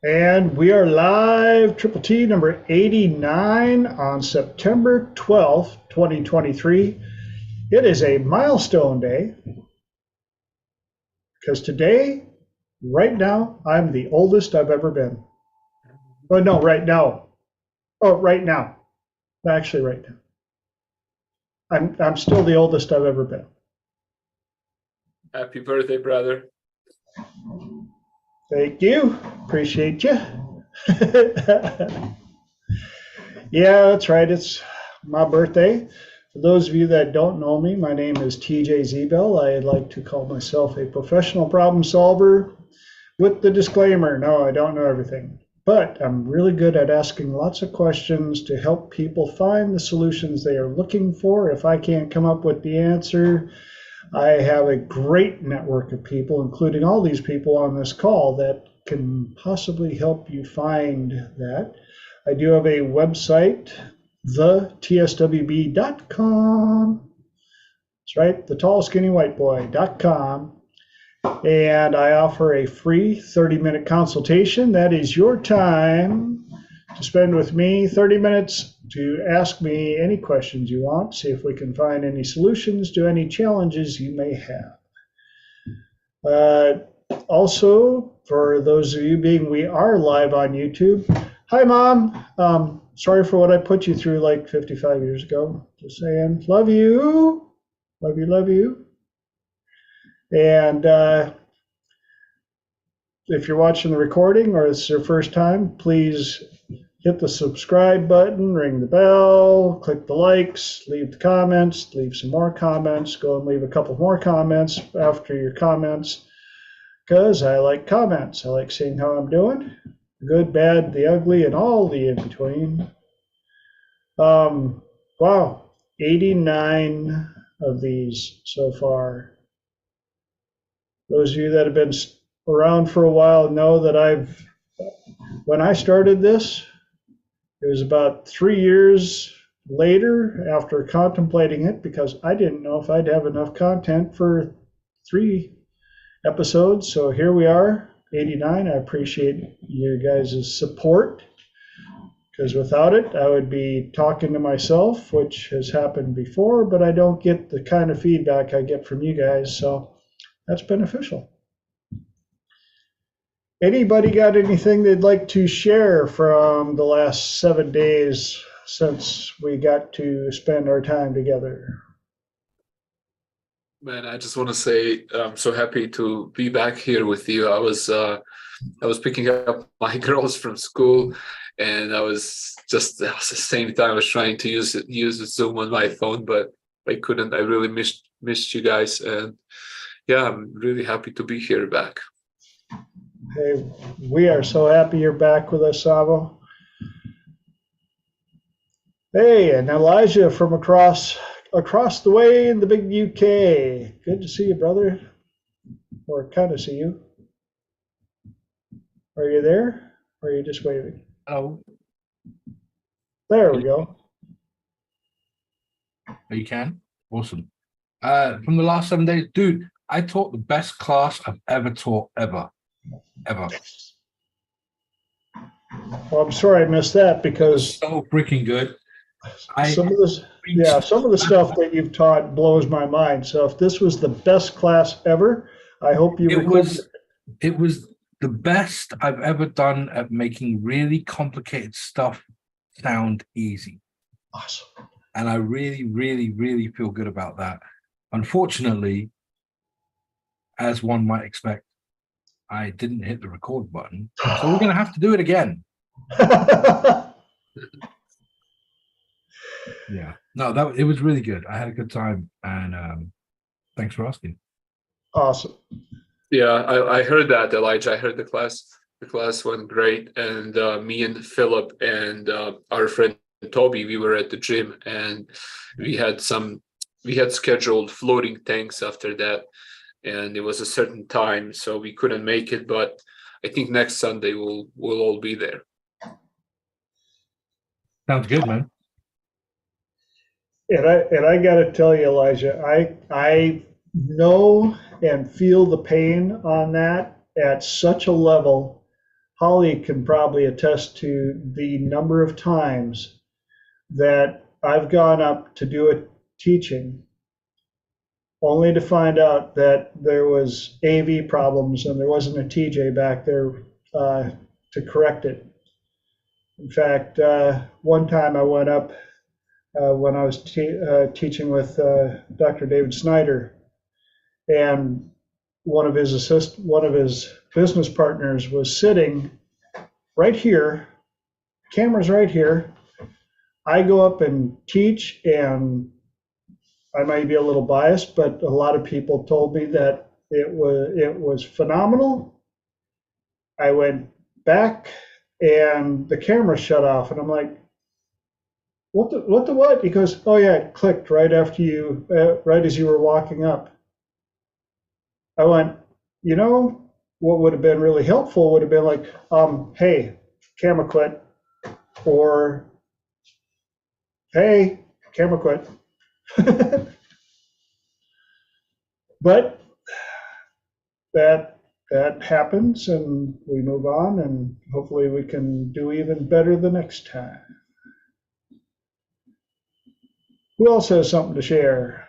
And we are live, Triple T number 89 on September 12th, 2023. It is a milestone day because today, right now, I'm the oldest I've ever been. Oh, no, right now. Oh, right now. Actually, right now. I'm still the oldest I've ever been. Happy birthday, brother. Thank you. Appreciate you. Yeah, that's right. It's my birthday. For those of you that don't know me, my name is TJ Zebel. I like to call myself a professional problem solver with the disclaimer, no, I don't know everything. But I'm really good at asking lots of questions to help people find the solutions they are looking for. If I can't come up with the answer, I have a great network of people, including all these people on this call, that can possibly help you find that. I do have a website, thetswb.com. That's right, thetallskinnywhiteboy.com. And I offer a free 30-minute consultation. That is your time to spend with me, 30 minutes to ask me any questions you want, see if we can find any solutions to any challenges you may have. Also, for those of you we are live on YouTube. Hi, Mom. Sorry for what I put you through like 55 years ago. Just saying, love you. Love you, love you. And if you're watching the recording or it's your first time, please hit the subscribe button, ring the bell, click the likes, leave the comments, leave some more comments, go and leave a couple more comments after your comments, because I like comments. I like seeing how I'm doing, the good, bad, the ugly, and all the in-between. Wow, 89 of these so far. Those of you that have been around for a while know that when I started this, it was about 3 years later after contemplating it, because I didn't know if I'd have enough content for 3 episodes. So here we are, 89. I appreciate you guys' support, because without it, I would be talking to myself, which has happened before, but I don't get the kind of feedback I get from you guys. So that's beneficial. Anybody got anything they'd like to share from the last 7 days since we got to spend our time together? Man, I just want to say I'm so happy to be back here with you. I was picking up my girls from school, and I was at the same time I was trying to use Zoom on my phone, but I couldn't. I really missed you guys, and yeah, I'm really happy to be here back. Hey, we are so happy you're back with us, Savo. Hey, and Elijah from across the way in the big UK. Good to see you, brother. Or kind of see you. Are you there? Or are you just waving? Oh. There we go. Oh, you can? Awesome. From the last 7 days, dude, I taught the best class I've ever taught, ever. Well, I'm sorry I missed that, because so freaking good. some of the stuff that you've taught blows my mind. So if this was the best class ever, I hope you recorded it. It was the best I've ever done at making really complicated stuff sound easy. Awesome. And I really, really, really feel good about that. Unfortunately, as one might expect, I didn't hit the record button, so we're going to have to do it again. Yeah, no, it was really good. I had a good time, and thanks for asking. Awesome. Yeah, I heard that, Elijah. I heard the class went great, and me and Philip and our friend Toby, we were at the gym, and we had scheduled floating tanks after that. And it was a certain time, so we couldn't make it. But I think next Sunday we'll all be there. Sounds good, man. And I got to tell you, Elijah, I know and feel the pain on that at such a level, Holly can probably attest to the number of times that I've gone up to do a teaching only to find out that there was AV problems and there wasn't a TJ back there to correct it. In fact, one time I went up when I was teaching with Dr. David Snyder, and one of his business partners was sitting right here, camera's right here. I go up and teach, and I might be a little biased, but a lot of people told me that it was phenomenal. I went back and the camera shut off, and I'm like, what? He goes, oh yeah, it clicked right after you, right as you were walking up. I went, what would have been really helpful would have been like, hey, camera quit, or hey, camera quit. But that happens, and we move on, and hopefully we can do even better the next time. Who else has something to share?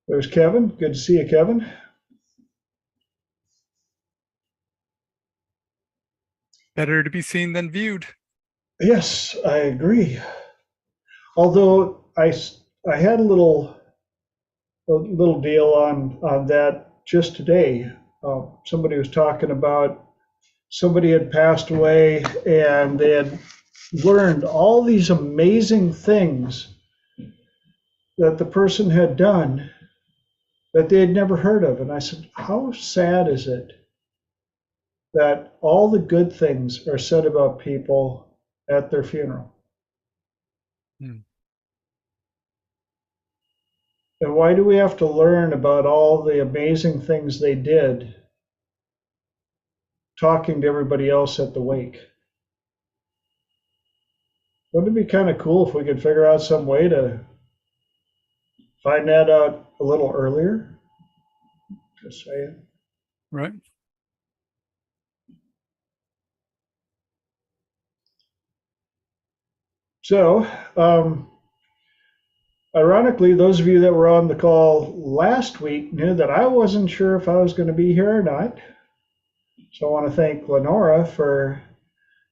There's Kevin. Good to see you, Kevin. Better to be seen than viewed. Yes, I agree. Although I had a little deal on that just today. Somebody was talking about somebody had passed away and they had learned all these amazing things that the person had done that they had never heard of. And I said, how sad is it that all the good things are said about people at their funeral? Hmm. And why do we have to learn about all the amazing things they did talking to everybody else at the wake? Wouldn't it be kind of cool if we could figure out some way to find that out a little earlier? Just saying. Right. So, ironically, those of you that were on the call last week knew that I wasn't sure if I was going to be here or not. So I want to thank Lenora for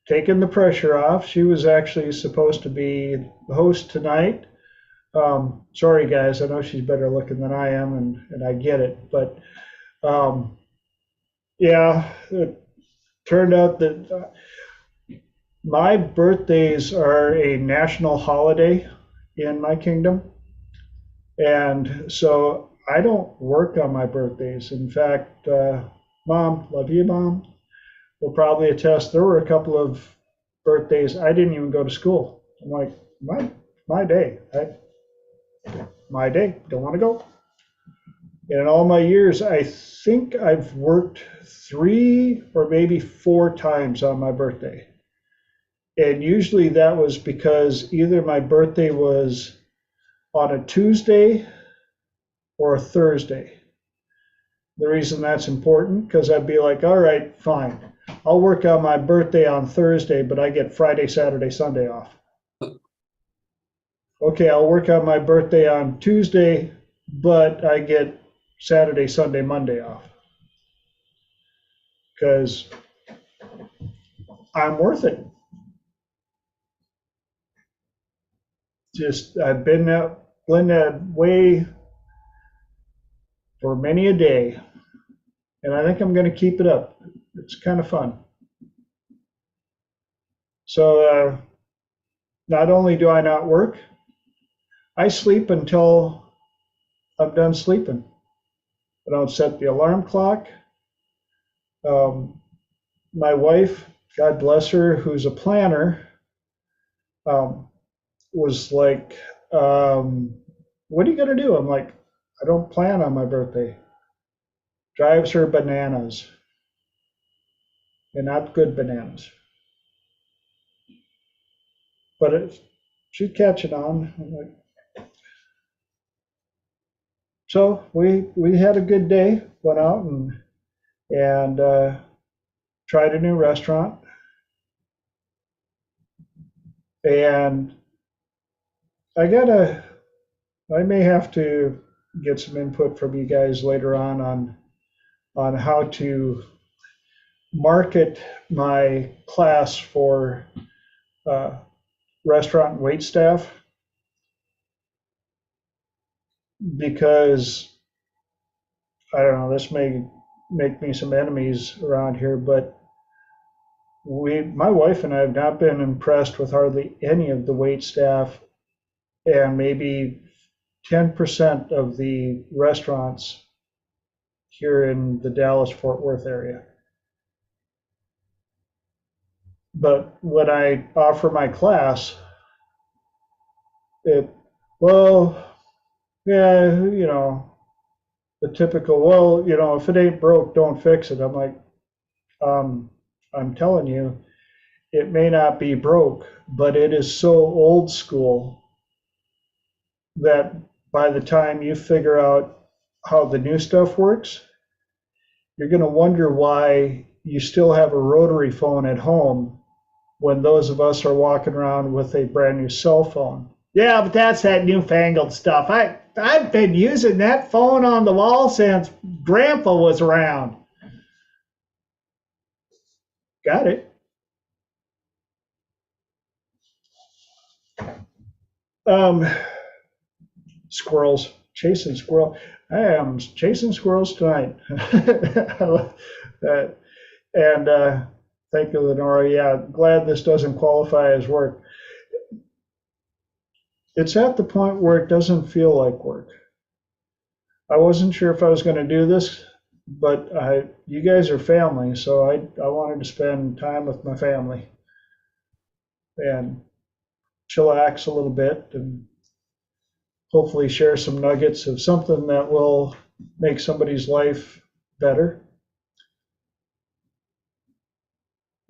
taking the pressure off. She was actually supposed to be the host tonight. Sorry, guys, I know she's better looking than I am, and I get it. But yeah, it turned out that my birthdays are a national holiday in my kingdom. And so I don't work on my birthdays. In fact, Mom, love you, Mom, will probably attest there were a couple of birthdays I didn't even go to school. I'm like, my day. My day, don't want to go. And in all my years, I think I've worked 3 or maybe 4 times on my birthday. And usually that was because either my birthday was on a Tuesday or a Thursday. The reason that's important, because I'd be like, all right, fine. I'll work on my birthday on Thursday, but I get Friday, Saturday, Sunday off. Okay, I'll work on my birthday on Tuesday, but I get Saturday, Sunday, Monday off. Because I'm worth it. Just, I've been that way for many a day, and I think I'm going to keep it up. It's kind of fun. So not only do I not work, I sleep until I'm done sleeping. I don't set the alarm clock. My wife, God bless her, who's a planner, was like, what are you going to do? I'm like, I don't plan on my birthday. Drives her bananas, and not good bananas. But she's catching on. I'm like, so we had a good day, went out and tried a new restaurant, and I may have to get some input from you guys later on how to market my class for restaurant wait staff, because I don't know, this may make me some enemies around here, but my wife and I have not been impressed with hardly any of the wait staff, and maybe 10% of the restaurants here in the Dallas-Fort Worth area. But when I offer my class, well, yeah, the typical, well, if it ain't broke, don't fix it. I'm like, I'm telling you, it may not be broke, but it is so old school that by the time you figure out how the new stuff works, you're going to wonder why you still have a rotary phone at home when those of us are walking around with a brand new cell phone. Yeah, but that's that newfangled stuff. I've been using that phone on the wall since Grandpa was around. Got it. Squirrels, chasing squirrel. I am chasing squirrels tonight. And thank you, Lenora. Yeah, glad this doesn't qualify as work. It's at the point where it doesn't feel like work. I wasn't sure if I was going to do this, but you guys are family, so I wanted to spend time with my family and chillax a little bit and hopefully share some nuggets of something that will make somebody's life better.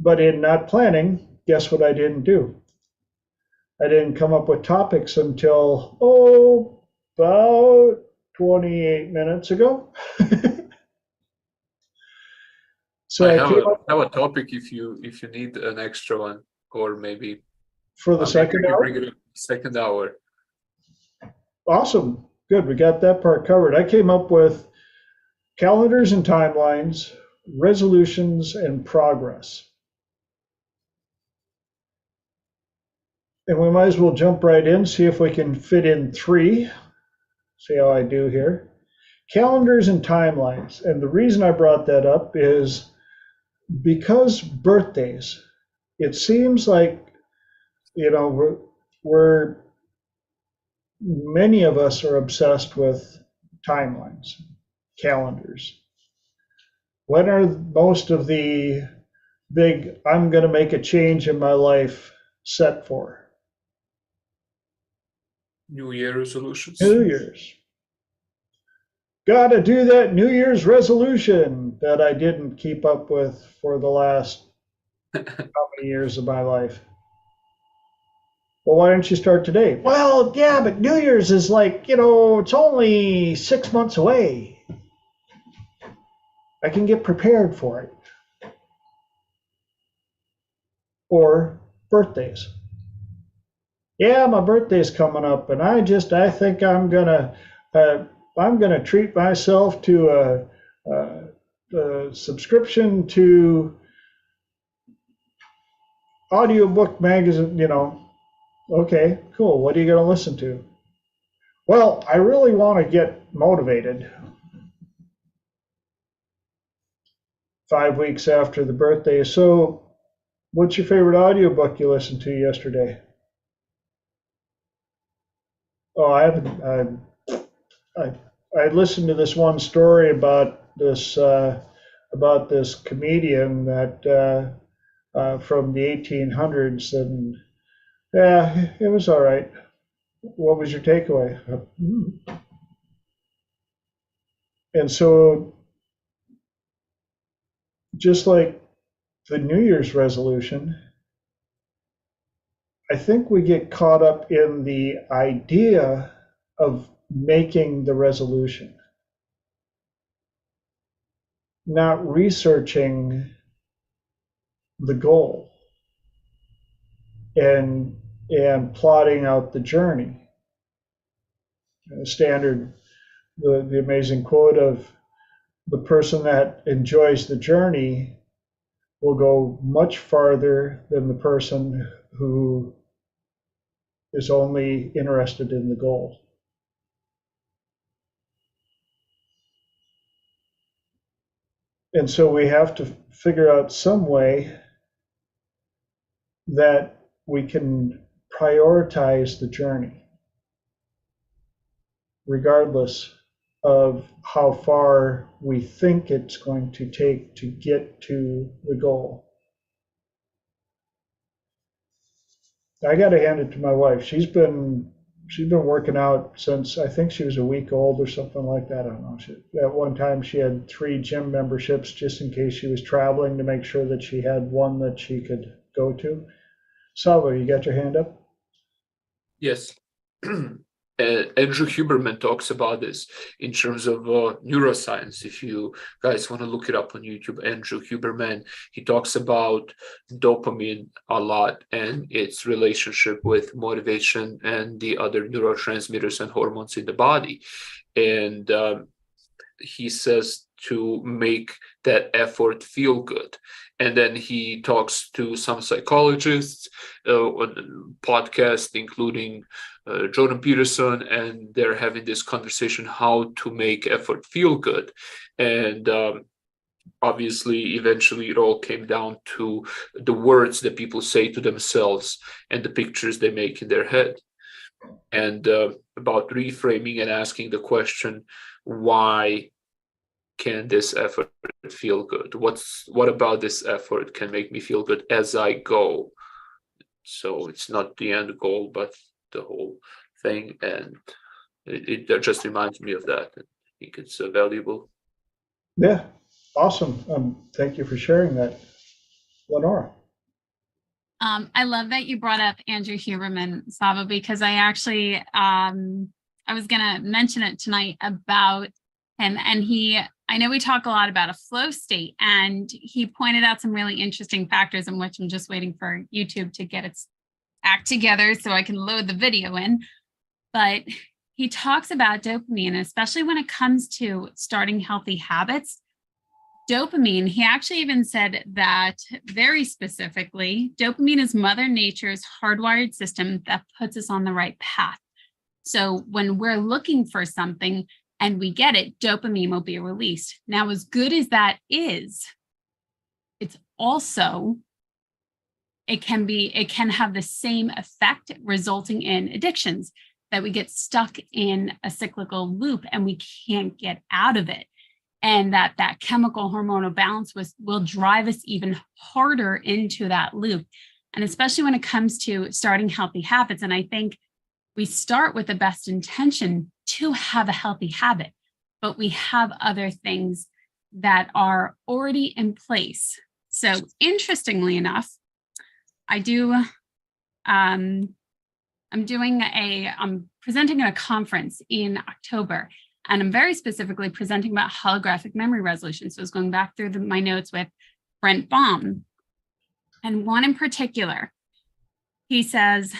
But in not planning, guess what I didn't do? I didn't come up with topics until, about 28 minutes ago. So I have a topic if you need an extra one, or maybe for the second maybe hour? bring it up second hour. Awesome. Good. We got that part covered. I came up with calendars and timelines, resolutions, and progress. And we might as well jump right in, see if we can fit in 3. See how I do here. Calendars and timelines. And the reason I brought that up is because birthdays, it seems like, we're many of us are obsessed with timelines, calendars. When are most of the big, I'm going to make a change in my life set for? New Year resolutions. New Year's. Got to do that New Year's resolution that I didn't keep up with for the last how many years of my life. Well, why don't you start today? Well, yeah, but New Year's is like, it's only 6 months away. I can get prepared for it. Or birthdays. Yeah, my birthday's coming up, and I think I'm gonna treat myself to a subscription to audiobook magazine. Okay, cool. What are you gonna listen to? Well, I really want to get motivated. 5 weeks after the birthday. So, what's your favorite audiobook you listened to yesterday? Oh, I haven't. I listened to this one story about this comedian that from the 1800s, and yeah, it was all right. What was your takeaway? And so, just like the New Year's resolution, I think we get caught up in the idea of making the resolution, not researching the goal and plotting out the journey. Standard, the amazing quote of the person that enjoys the journey will go much farther than the person who is only interested in the goal. And so we have to figure out some way that we can prioritize the journey, regardless of how far we think it's going to take to get to the goal. I got to hand it to my wife. She's been working out since I think she was a week old or something like that. I don't know. At one time, she had 3 gym memberships just in case she was traveling, to make sure that she had one that she could go to. Salvo, you got your hand up? Yes. Andrew Huberman talks about this in terms of neuroscience. If you guys want to look it up on YouTube, Andrew Huberman, he talks about dopamine a lot and its relationship with motivation and the other neurotransmitters and hormones in the body. And he says to make that effort feel good. And then he talks to some psychologists on the podcast, including Jordan Peterson, and they're having this conversation how to make effort feel good. And obviously, eventually, it all came down to the words that people say to themselves and the pictures they make in their head. And about reframing and asking the question, why can this effort feel good? What about this effort can make me feel good as I go? So it's not the end goal, but the whole thing. And it just reminds me of that. I think it's valuable. Yeah, awesome. Thank you for sharing that, Lenora. I love that you brought up Andrew Huberman, Sava, because I actually, I was going to mention it tonight about him. And I know we talk a lot about a flow state, and he pointed out some really interesting factors, in which I'm just waiting for YouTube to get its act together so I can load the video in. But he talks about dopamine, especially when it comes to starting healthy habits. Dopamine, he actually even said that very specifically, dopamine is Mother Nature's hardwired system that puts us on the right path. So when we're looking for something and we get it, dopamine will be released. Now, as good as that is, it's also, it can have the same effect, resulting in addictions, that we get stuck in a cyclical loop and we can't get out of it. And that chemical hormonal balance will drive us even harder into that loop. And especially when it comes to starting healthy habits. And I think we start with the best intention to have a healthy habit, but we have other things that are already in place. So interestingly enough, I'm presenting at a conference in October, and I'm very specifically presenting about holographic memory resolution. So I was going back through my notes with Brent, and one in particular, he says,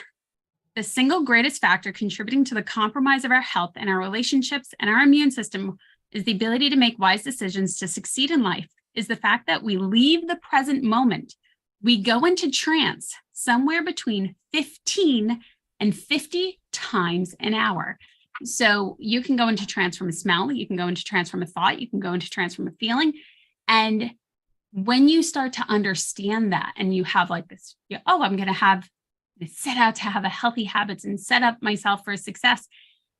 the single greatest factor contributing to the compromise of our health and our relationships and our immune system is the ability to make wise decisions to succeed in life, is the fact that we leave the present moment. We go into trance somewhere between 15 and 50 times an hour. So you can go into trance from a smell, you can go into trance from a thought, you can go into trance from a feeling. And when you start to understand that, and you have like this, I'm going to set out to have a healthy habits and set up myself for success.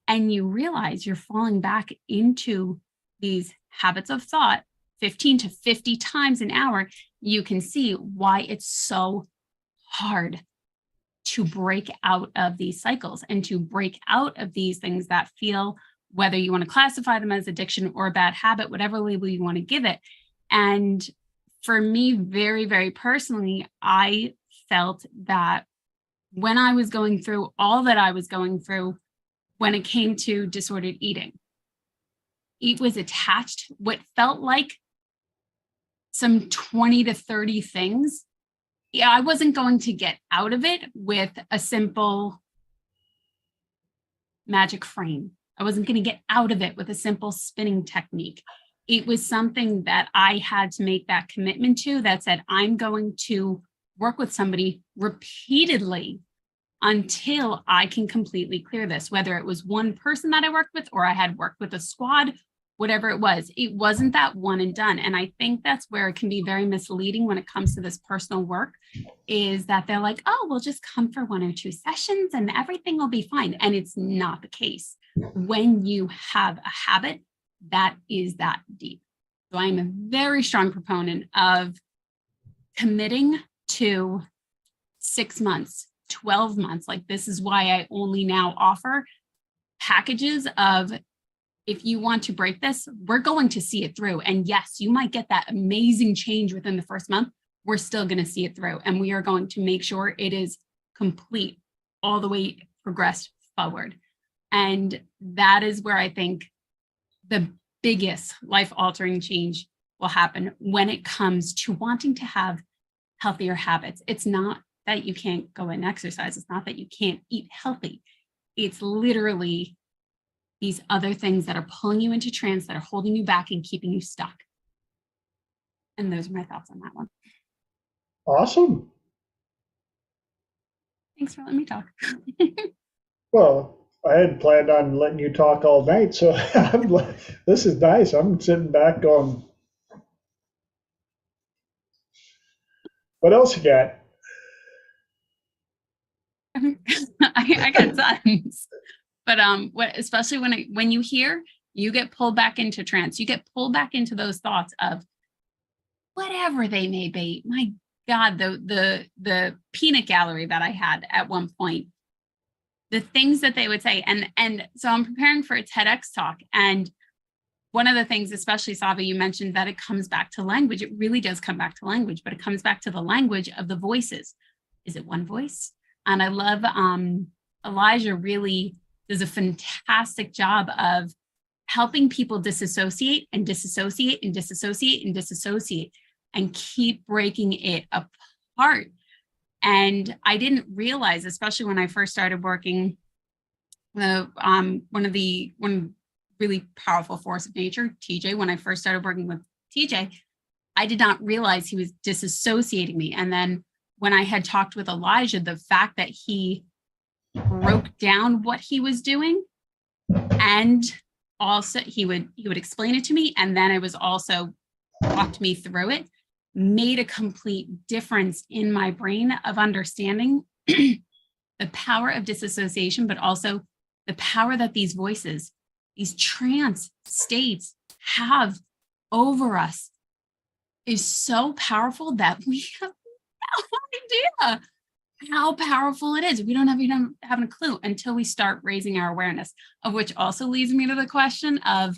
And you realize you're falling back into these habits of thought 15 to 50 times an hour, you can see why it's so hard to break out of these cycles and to break out of these things that feel, whether you want to classify them as addiction or a bad habit, whatever label you want to give it. And for me, very, very personally, I felt that when I was going through all that I was going through, when it came to disordered eating, it was attached, what felt like some 20 to 30 things yeah, I wasn't going to get out of it with a simple magic frame. I wasn't going to get out of it with a simple spinning technique. It was something that I had to make that commitment to, that said, I'm going to work with somebody repeatedly until I can completely clear this, whether it was one person that I worked with or I had worked with a squad, whatever it was. It wasn't that one and done. And I think that's where it can be very misleading when it comes to this personal work, is that they're like, oh, we'll just come for 1 or 2 sessions and everything will be fine. And it's not the case. When you have a habit that is that deep. So I'm a very strong proponent of committing to 6 months, 12 months. Like, this is why I only now offer packages of, if you want to break this, we're going to see it through. And yes, you might get that amazing change within the first month. We're still going to see it through. And we are going to make sure it is complete, all the way progressed forward. And that is where I think the biggest life-altering change will happen when it comes to wanting to have healthier habits. It's not that you can't go and exercise. It's not that you can't eat healthy. It's literally these other things that are pulling you into trance, that are holding you back and keeping you stuck. And those are my thoughts on that one. Awesome. Thanks for letting me talk. Well, I had planned on letting you talk all night, so I'm like, this is nice. I'm sitting back going, what else you got? I got tons. But especially when you hear, you get pulled back into trance. You get pulled back into those thoughts of whatever they may be. My God, the peanut gallery that I had at one point, the things that they would say. And so I'm preparing for a TEDx talk. And one of the things, especially Sava, you mentioned that it comes back to language. It really does come back to language, but it comes back to the language of the voices. Is it one voice? And I love Elijah really does a fantastic job of helping people disassociate and disassociate and disassociate and disassociate and keep breaking it apart. And I didn't realize, especially when I first started working, one really powerful force of nature, TJ, when I first started working with TJ, I did not realize he was disassociating me. And then when I had talked with Elijah, the fact that he broke down what he was doing, and also he would explain it to me, and then it was also walked me through it, made a complete difference in my brain of understanding the power of disassociation, but also the power that these voices, these trance states have over us is so powerful that we have no idea how powerful it is. We don't even have a clue until we start raising our awareness, of which also leads me to the question of,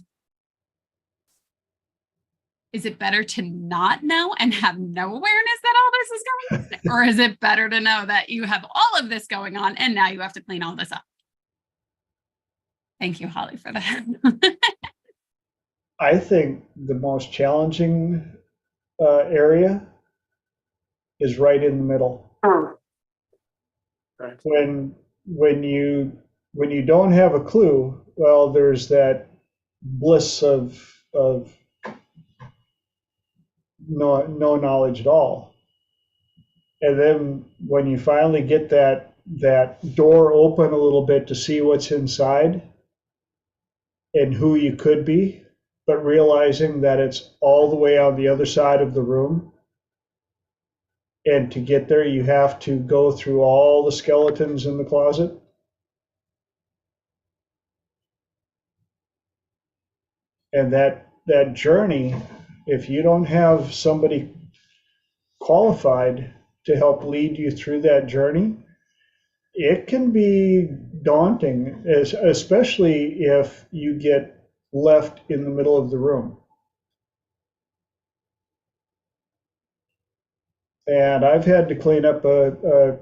is it better to not know and have no awareness that all this is going on? Or is it better to know that you have all of this going on and now you have to clean all this up? Thank you, Holly, for that. I think the most challenging area is right in the middle. Right. When you don't have a clue, well, there's that bliss of no knowledge at all. And then when you finally get that door open a little bit to see what's inside and who you could be, but realizing that it's all the way on the other side of the room. And to get there, you have to go through all the skeletons in the closet. And that journey, if you don't have somebody qualified to help lead you through that journey, it can be daunting, especially if you get left in the middle of the room. And I've had to clean up a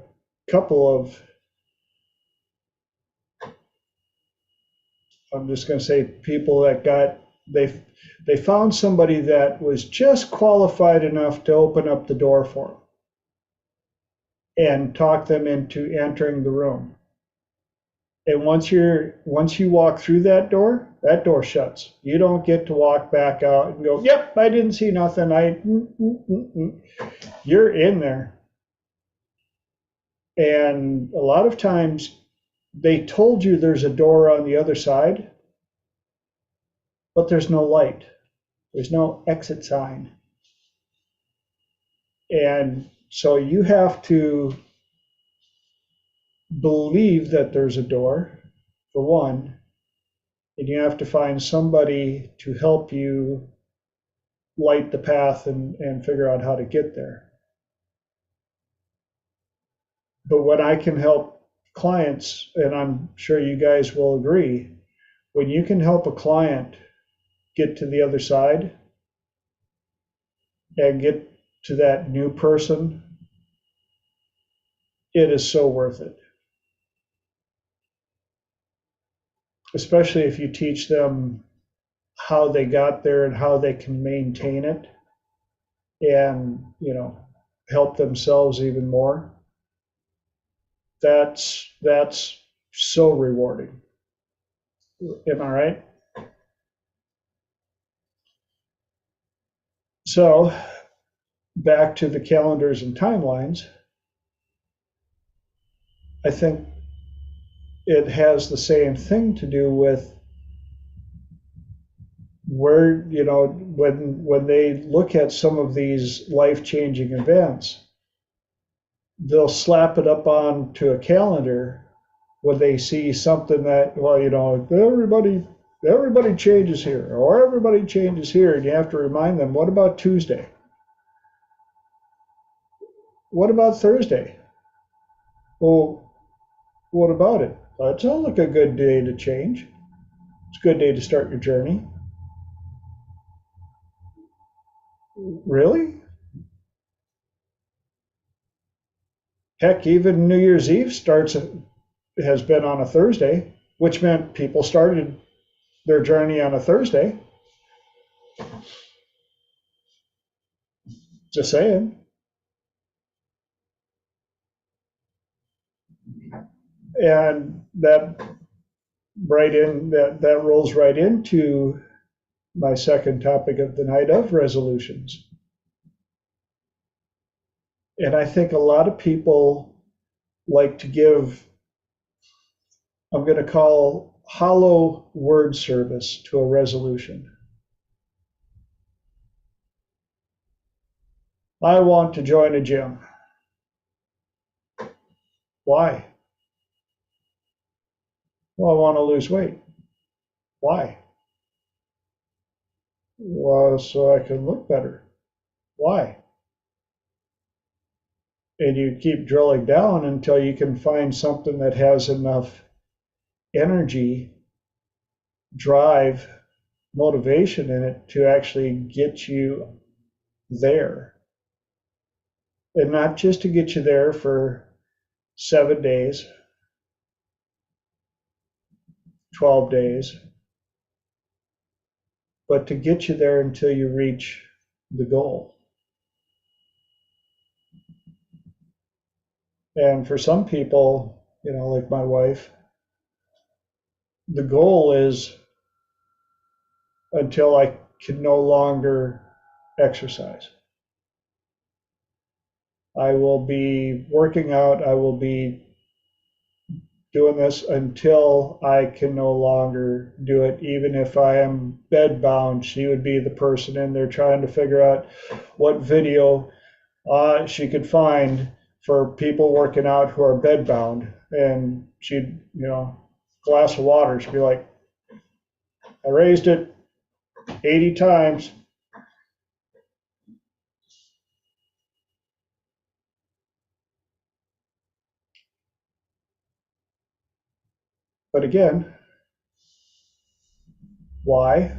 couple of, I'm just going to say, people that they found somebody that was just qualified enough to open up the door for them. and talk them into entering the room. And once you walk through that door shuts. You don't get to walk back out and go, yep, I didn't see nothing. You're in there. And a lot of times they told you there's a door on the other side, but there's no light. There's no exit sign. And so you have to believe that there's a door, for one, and you have to find somebody to help you light the path and figure out how to get there. But when I can help clients, and I'm sure you guys will agree, when you can help a client get to the other side and get to that new person, it is so worth it. Especially if you teach them how they got there and how they can maintain it and, help themselves even more. That's so rewarding. Am I right? So back to the calendars and timelines, I think it has the same thing to do with where, when they look at some of these life-changing events, they'll slap it up onto a calendar when they see something that, well, everybody changes here, or everybody changes here, and you have to remind them, what about Tuesday? What about Thursday? Well, what about it? It sounds like a good day to change. It's a good day to start your journey. Really? Heck, even New Year's Eve has been on a Thursday, which meant people started their journey on a Thursday. Just saying. And that rolls right into my second topic of the night of resolutions. And I think a lot of people like to give, I'm going to call hollow word service to a resolution. I want to join a gym. Why? Well, I want to lose weight. Why? Well, so I can look better. Why? And you keep drilling down until you can find something that has enough energy, drive, motivation in it to actually get you there. And not just to get you there for 7 days, 12 days, but to get you there until you reach the goal. And for some people, like my wife, the goal is until I can no longer exercise. I will be working out, I will be doing this until I can no longer do it, even if I am bedbound. She would be the person in there trying to figure out what video she could find for people working out who are bedbound. And she'd, glass of water, she'd be like, I raised it 80 times. But again, why,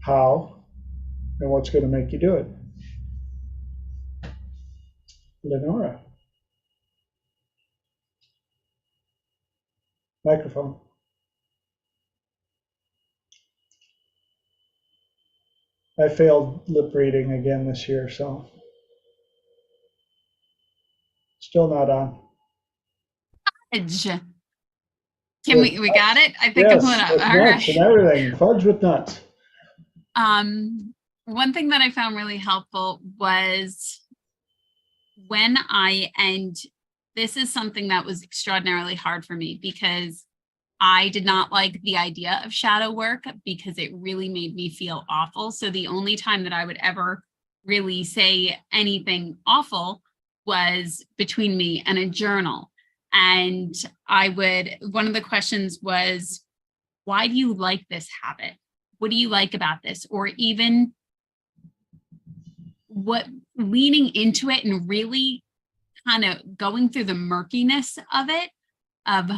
how, and what's going to make you do it? Lenora. Microphone. I failed lip reading again this year, so Still not on. Fudge. Can we got it? I think I'm Yes, pulling up. with All nuts and right. everything. Fudge with nuts. One thing that I found really helpful was when and this is something that was extraordinarily hard for me because I did not like the idea of shadow work because it really made me feel awful. So the only time that I would ever really say anything awful was between me and a journal. And one of the questions was, why do you like this habit? What do you like about this? Or even leaning into it and really kind of going through the murkiness of it, of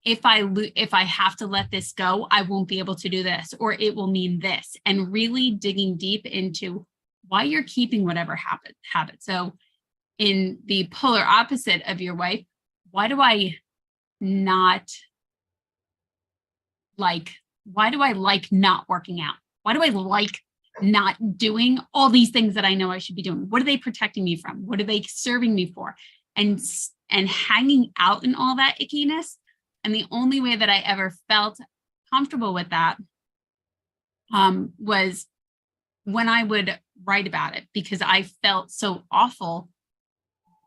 if I have to let this go, I won't be able to do this, or it will mean this, and really digging deep into why you're keeping whatever habit. So in the polar opposite of your wife, why do I like not working out? Why do I like not doing all these things that I know I should be doing? What are they protecting me from? What are they serving me for? And hanging out in all that ickiness. And the only way that I ever felt comfortable with that was when I would write about it, because I felt so awful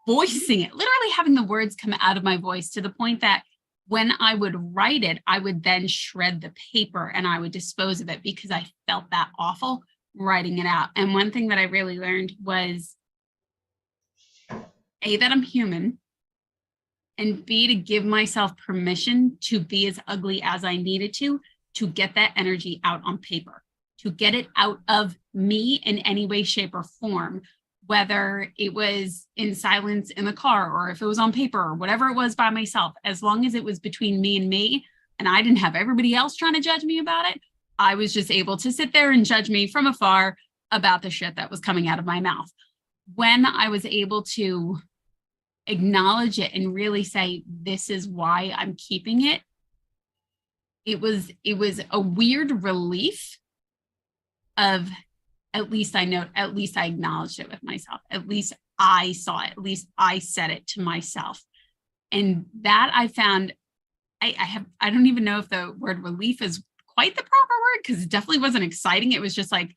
voicing it, literally having the words come out of my voice, to the point that when I would write it, I would then shred the paper and I would dispose of it because I felt that awful writing it out. And one thing that I really learned was A, that I'm human, and B, to give myself permission to be as ugly as I needed to get that energy out on paper, to get it out of me in any way, shape, or form, whether it was in silence in the car or if it was on paper or whatever it was by myself. As long as it was between me and I didn't have everybody else trying to judge me about it, I was just able to sit there and judge me from afar about the shit that was coming out of my mouth. When I was able to acknowledge it and really say, this is why I'm keeping it, it was a weird relief of, at least I acknowledged it with myself. At least I saw it. At least I said it to myself. And that I found, I don't even know if the word relief is quite the proper word, because it definitely wasn't exciting. It was just like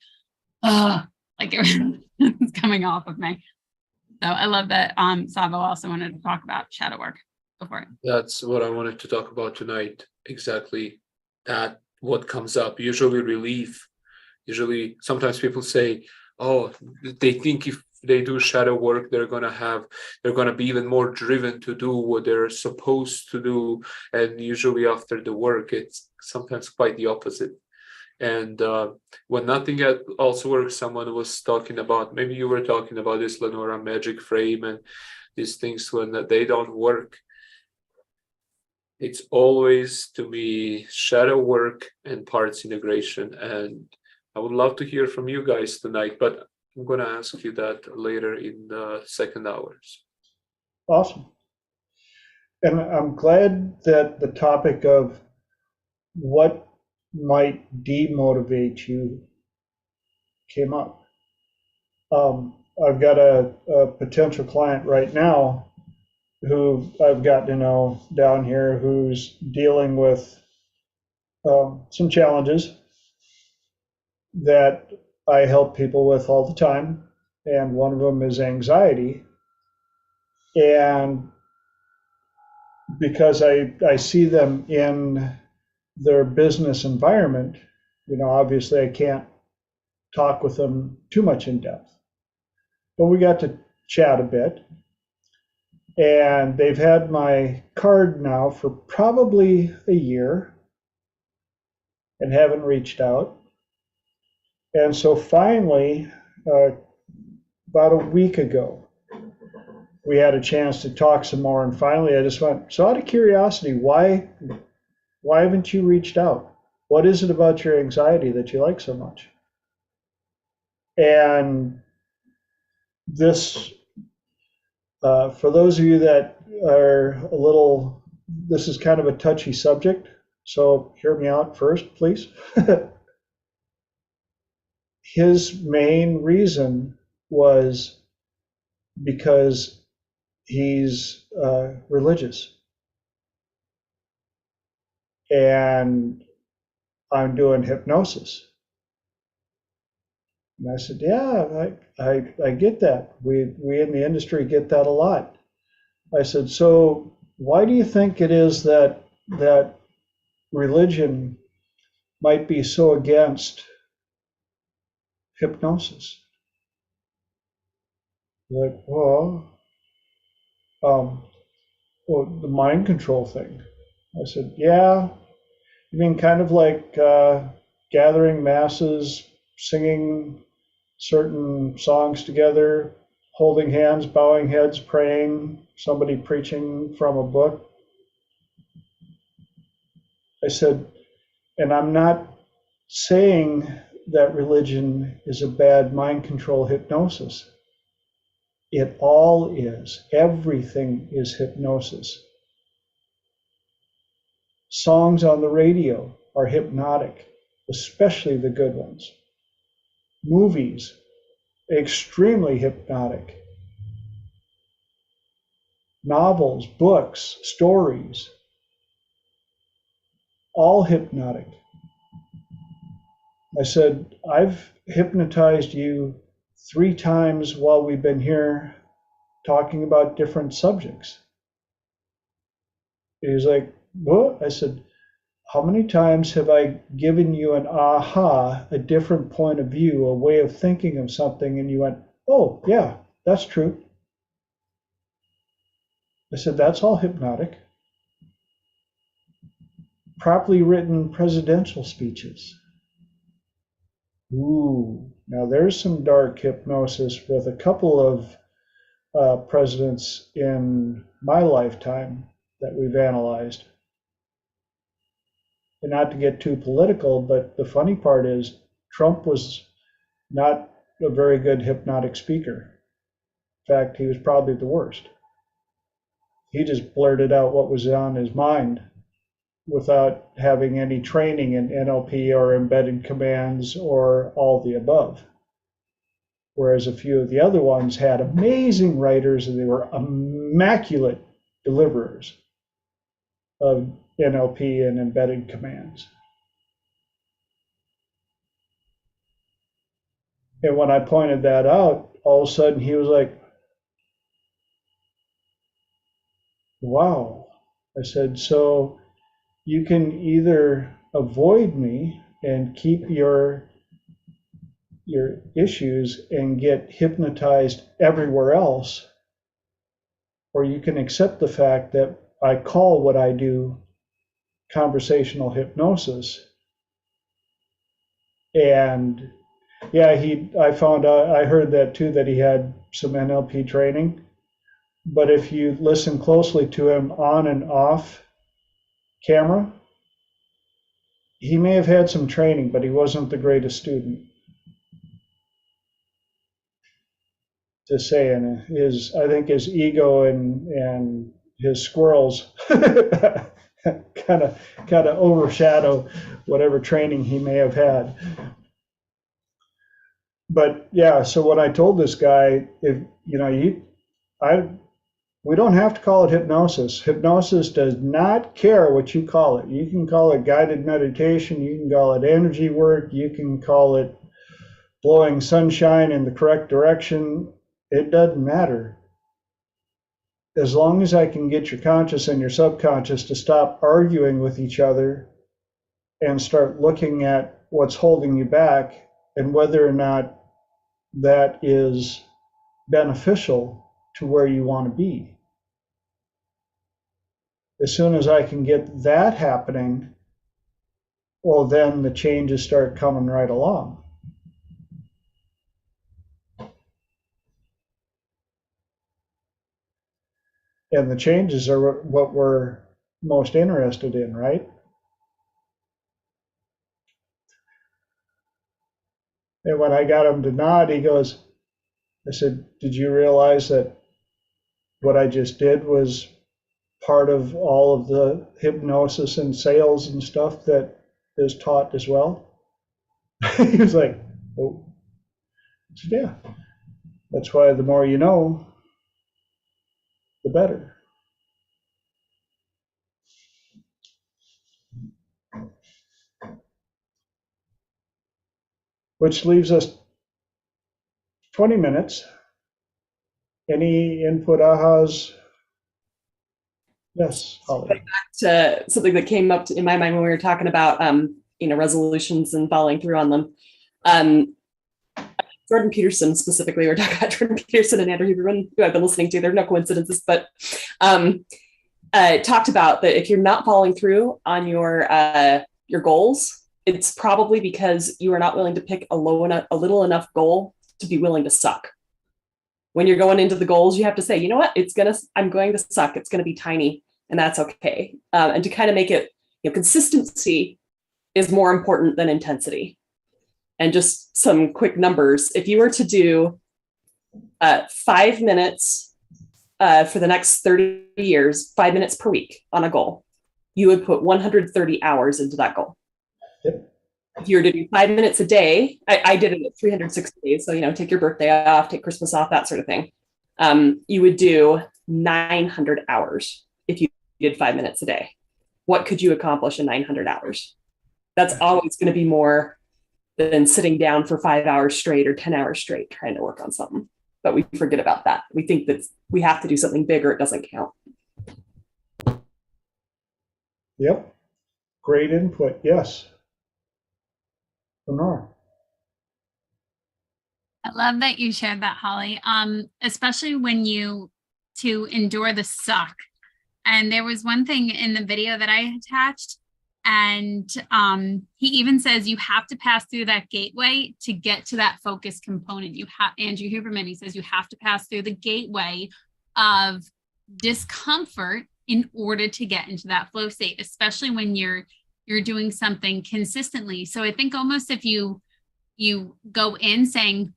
it was coming off of me. So I love that Savo also wanted to talk about shadow work. Go for it. That's what I wanted to talk about tonight. Exactly that, what comes up. Usually relief. Usually sometimes people say, oh, they think if they do shadow work, they're gonna be even more driven to do what they're supposed to do. And usually after the work, it's sometimes quite the opposite. And when nothing else works, someone was talking about, maybe you were talking about this, Lenora, magic frame and these things, when they don't work. It's always, to me, shadow work and parts integration. And I would love to hear from you guys tonight, but I'm going to ask you that later in the second hours. Awesome. And I'm glad that the topic of what might demotivate you came up. I've got a potential client right now who I've gotten to know down here, who's dealing with some challenges that I help people with all the time. And one of them is anxiety. And because I see them in their business environment, obviously I can't talk with them too much in depth. But we got to chat a bit. And they've had my card now for probably a year and haven't reached out. And so finally, about a week ago, we had a chance to talk some more. And finally, I just went, so out of curiosity, why haven't you reached out? What is it about your anxiety that you like so much? And this, for those of you that are this is kind of a touchy subject, so hear me out first, please. His main reason was because he's religious. And I'm doing hypnosis. And I said, yeah, I get that. We in the industry get that a lot. I said, so why do you think it is that religion might be so against hypnosis? Like, well, the mind control thing. I said, yeah, you mean kind of like gathering masses, singing certain songs together, holding hands, bowing heads, praying, somebody preaching from a book? I said, and I'm not saying that religion is a bad mind control hypnosis. It all is. Everything is hypnosis. Songs on the radio are hypnotic, especially the good ones. Movies, extremely hypnotic. Novels, books, stories, all hypnotic. I said, I've hypnotized you 3 times while we've been here talking about different subjects. He was like, what? I said, how many times have I given you an aha, a different point of view, a way of thinking of something, and you went, oh, yeah, that's true. I said, that's all hypnotic. Properly written presidential speeches. Ooh, now there's some dark hypnosis with a couple of presidents in my lifetime that we've analyzed. And not to get too political, but the funny part is Trump was not a very good hypnotic speaker. In fact, he was probably the worst. He just blurted out what was on his mind without having any training in NLP or embedded commands or all the above. Whereas a few of the other ones had amazing writers and they were immaculate deliverers of NLP and embedded commands. And when I pointed that out, all of a sudden he was like, wow. I said, so you can either avoid me and keep your issues and get hypnotized everywhere else, or you can accept the fact that I call what I do conversational hypnosis. And yeah, I found out, I heard that too, that he had some NLP training. But if you listen closely to him on and off camera, he may have had some training, but he wasn't the greatest student. Just saying, I think his ego and his squirrels kind of overshadow whatever training he may have had. But yeah, so when I told this guy, if we don't have to call it hypnosis. Hypnosis does not care what you call it. You can call it guided meditation, you can call it energy work, you can call it blowing sunshine in the correct direction. It doesn't matter. As long as I can get your conscious and your subconscious to stop arguing with each other and start looking at what's holding you back and whether or not that is beneficial to where you want to be. As soon as I can get that happening, well, then the changes start coming right along. And the changes are what we're most interested in, right? And when I got him to nod, he goes, I said, did you realize that what I just did was part of all of the hypnosis and sales and stuff that is taught as well? He was like, oh. I said, yeah. That's why the more you know, the better. Which leaves us 20 minutes. Any input, ahas? Yes, Holly. To something that came up in my mind when we were talking about resolutions and following through on them. Jordan Peterson specifically, we're talking about Jordan Peterson and Andrew Huberman, who I've been listening to. There are no coincidences, but talked about that if you're not following through on your goals, it's probably because you are not willing to pick a little enough goal to be willing to suck. When you're going into the goals, you have to say, you know what, I'm going to suck. It's going to be tiny, and that's okay. And to kind of make it, consistency is more important than intensity. And just some quick numbers. If you were to do 5 minutes for the next 30 years, 5 minutes per week on a goal, you would put 130 hours into that goal. Yep. If you were to do 5 minutes a day, I did it at 360 days. So, take your birthday off, take Christmas off, that sort of thing. You would do 900 hours if you did 5 minutes a day. What could you accomplish in 900 hours? That's always going to be more than sitting down for 5 hours straight or 10 hours straight trying to work on something. But we forget about that. We think that we have to do something big or it doesn't count. Yep. Great input. Yes. Lenore. I love that you shared that, Holly. Especially when to endure the suck. And there was one thing in the video that I attached, and he even says you have to pass through that gateway to get to that focus component. Andrew Huberman, he says you have to pass through the gateway of discomfort in order to get into that flow state, especially when you're doing something consistently. So I think almost if you go in saying,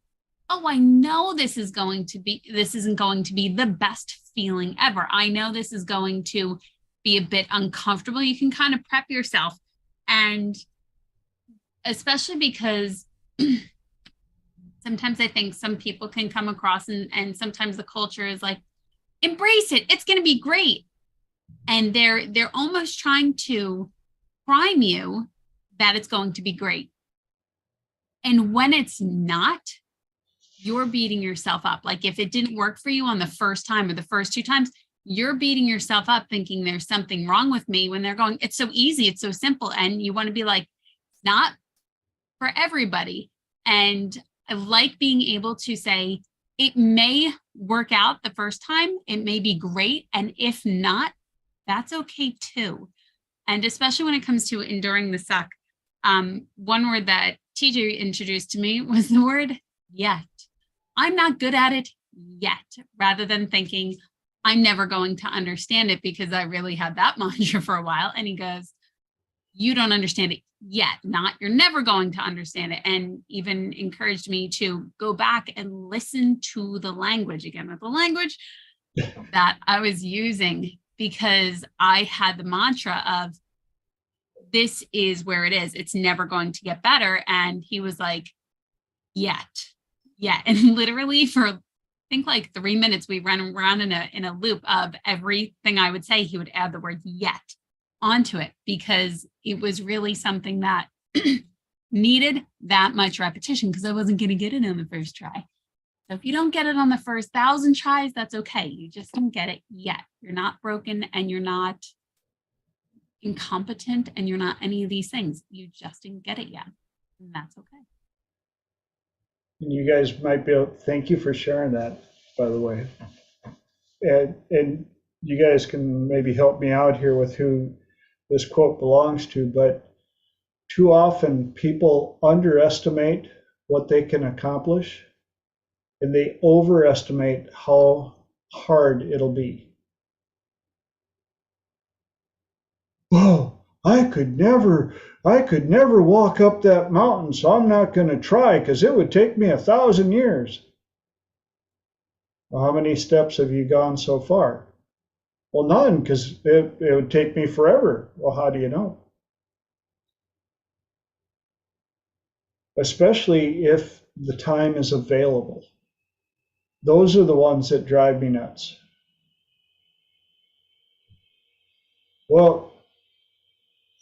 oh, I know this isn't going to be the best feeling ever. I know this is going to be a bit uncomfortable. You can kind of prep yourself. And especially because sometimes I think some people can come across and sometimes the culture is like, embrace it. It's going to be great. And they're almost trying to prime you that it's going to be great. And when it's not, you're beating yourself up. Like if it didn't work for you on the first time or the first 2 times, you're beating yourself up thinking there's something wrong with me when they're going, it's so easy, it's so simple. And you want to be like, not for everybody. And I like being able to say, it may work out the first time, it may be great. And if not, that's okay too. And especially when it comes to enduring the suck, one word that TJ introduced to me was the word yet. I'm not good at it yet, rather than thinking I'm never going to understand it, because I really had that mantra for a while. And he goes, you don't understand it yet, not you're never going to understand it. And even encouraged me to go back and listen to the language again, with the language that I was using, because I had the mantra of this is where it is. It's never going to get better. And he was like, yet. And literally for I think like 3 minutes, we ran around in a loop of everything I would say, he would add the word yet onto it, because it was really something that needed that much repetition, because I wasn't going to get it on the first try. So if you don't get it on the first 1,000 tries, that's okay. You just don't get it yet. You're not broken, and you're not incompetent, and you're not any of these things. You just didn't get it yet. And that's okay. And you guys might be able, thank you for sharing that, by the way. And you guys can maybe help me out here with who this quote belongs to, but too often people underestimate what they can accomplish, and they overestimate how hard it'll be. Oh, I could never walk up that mountain, so I'm not going to try because it would take me 1,000 years. Well, how many steps have you gone so far? Well, none, because it would take me forever. Well, how do you know? Especially if the time is available. Those are the ones that drive me nuts. Well,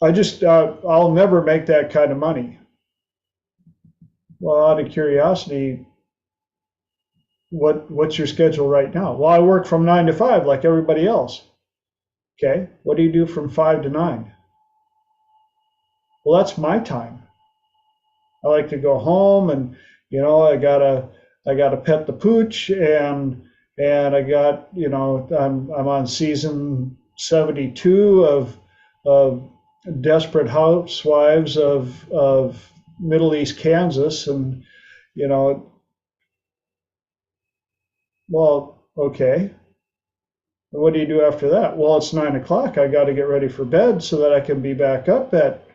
I'll never make that kind of money. Well, out of curiosity, what's your schedule right now? Well, I work from 9 to 5 like everybody else. Okay, what do you do from 5 to 9? Well, that's my time. I like to go home and, I gotta pet the pooch, and I got, I'm on season 72 of Desperate Housewives of Middle East Kansas, and well, okay. What do you do after that? Well, it's 9 o'clock. I got to get ready for bed so that I can be back up at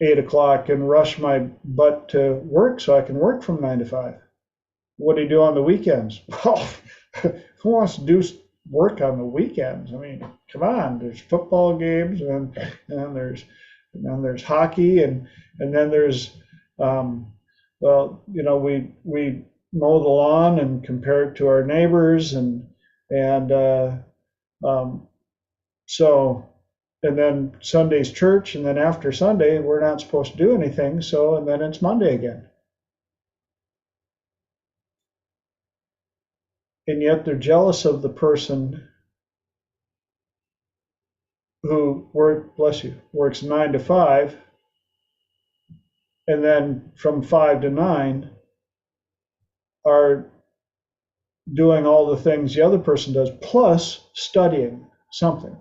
8 o'clock and rush my butt to work so I can work from 9 to 5. What do you do on the weekends? Well, who wants to do work on the weekends? I mean, come on. There's football games, and then there's hockey, and then there's we mow the lawn and compare it to our neighbors, and so, and then Sunday's church, and then after Sunday we're not supposed to do anything, so, and then it's Monday again. And yet they're jealous of the person who works 9 to 5, and then from 5 to 9 are doing all the things the other person does, plus studying something.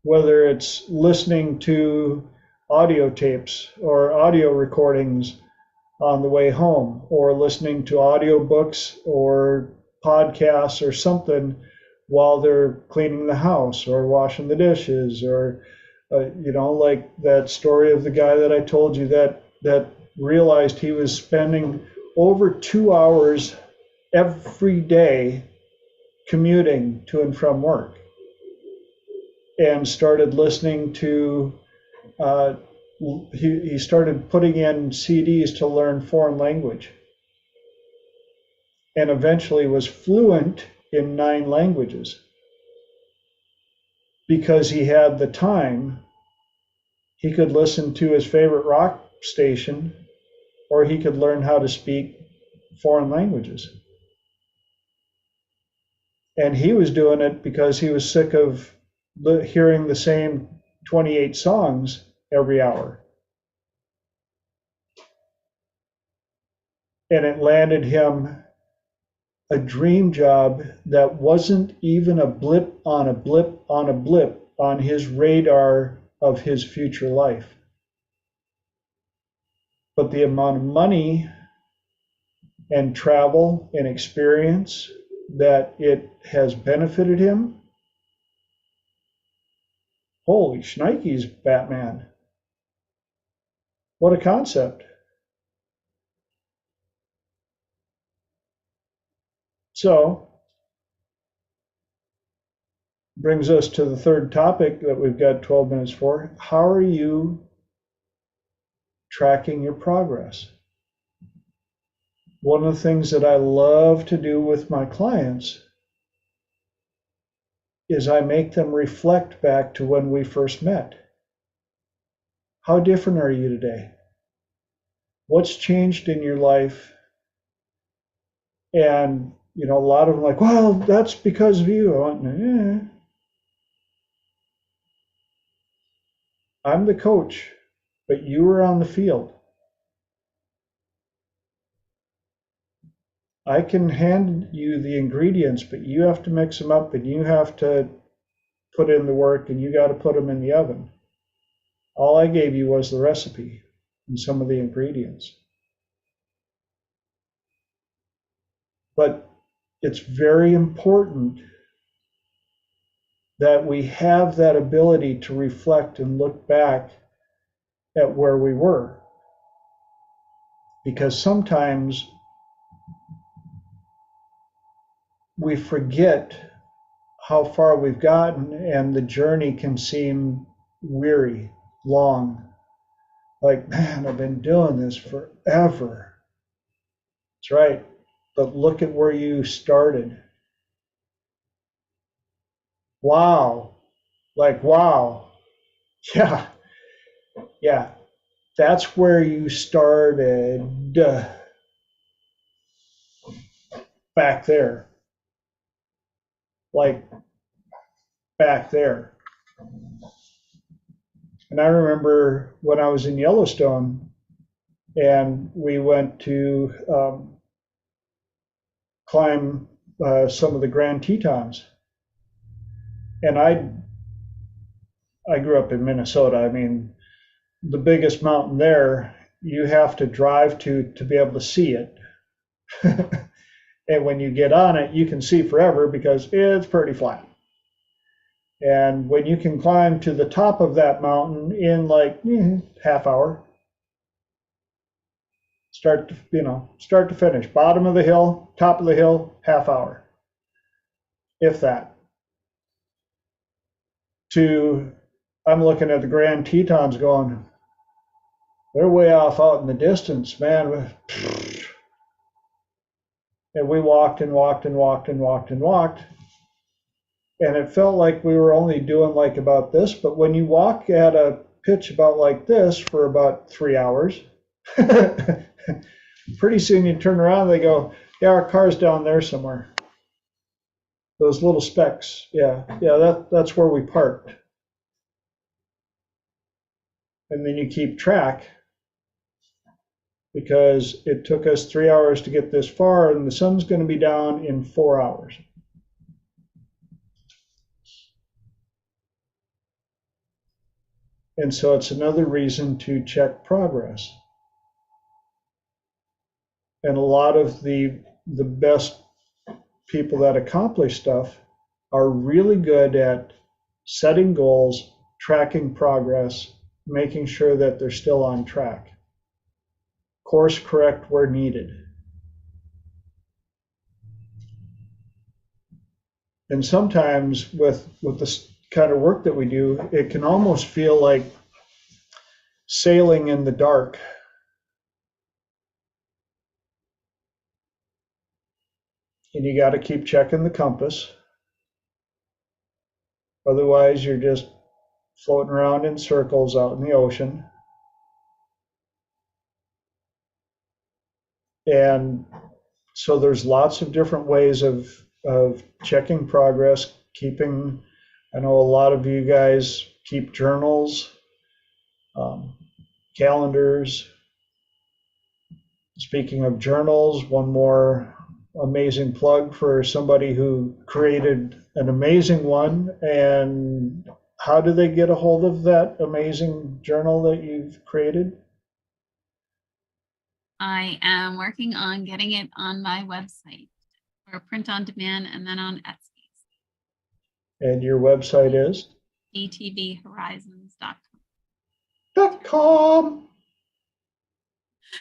Whether it's listening to audio tapes or audio recordings on the way home, or listening to audiobooks or podcasts or something while they're cleaning the house or washing the dishes, or like that story of the guy that I told you that realized he was spending over 2 hours every day commuting to and from work, and started listening to he started putting in CDs to learn foreign language, and eventually was fluent in 9 languages because he had the time. He could listen to his favorite rock station, or he could learn how to speak foreign languages. And he was doing it because he was sick of hearing the same 28 songs every hour. And it landed him a dream job that wasn't even a blip on a blip on a blip on his radar of his future life. But the amount of money and travel and experience that it has benefited him, holy shnikes, Batman. What a concept. So, brings us to the third topic that we've got 12 minutes for. How are you tracking your progress? One of the things that I love to do with my clients is I make them reflect back to when we first met. How different are you today? What's changed in your life? And a lot of them are like, well, that's because of you. I went, I'm the coach, but you were on the field. I can hand you the ingredients, but you have to mix them up, and you have to put in the work, and you got to put them in the oven. All I gave you was the recipe and some of the ingredients. But it's very important that we have that ability to reflect and look back at where we were. Because sometimes we forget how far we've gotten, and the journey can seem weary, long. Like, man, I've been doing this forever. That's right. But look at where you started. Wow, like, wow, yeah, yeah, that's where you started back there, like back there. And I remember when I was in Yellowstone and we went to climb some of the Grand Tetons. And I grew up in Minnesota. I mean, the biggest mountain there, you have to drive to be able to see it. And when you get on it, you can see forever because it's pretty flat. And when you can climb to the top of that mountain in like half hour, start to finish, bottom of the hill, top of the hill, half hour, if that. I'm looking at the Grand Tetons going, they're way off out in the distance, man. And we walked and walked and walked and walked and walked. And it felt like we were only doing like about this, but when you walk at a pitch about like this for about 3 hours, pretty soon you turn around and they go, yeah, our car's down there somewhere. Those little specks, yeah, that's where we parked. And then you keep track because it took us 3 hours to get this far and the sun's going to be down in 4 hours. And so it's another reason to check progress. And a lot of the best people that accomplish stuff are really good at setting goals, tracking progress, making sure that they're still on track. Course correct where needed. And sometimes with this kind of work that we do, it can almost feel like sailing in the dark. And you got to keep checking the compass. Otherwise, you're just floating around in circles out in the ocean. And so there's lots of different ways of checking progress, I know a lot of you guys keep journals, calendars. Speaking of journals, one more amazing plug for somebody who created an amazing one. And how do they get a hold of that amazing journal that you've created? I am working on getting it on my website for print on demand and then on Etsy. And your website is? dtvhorizons.com.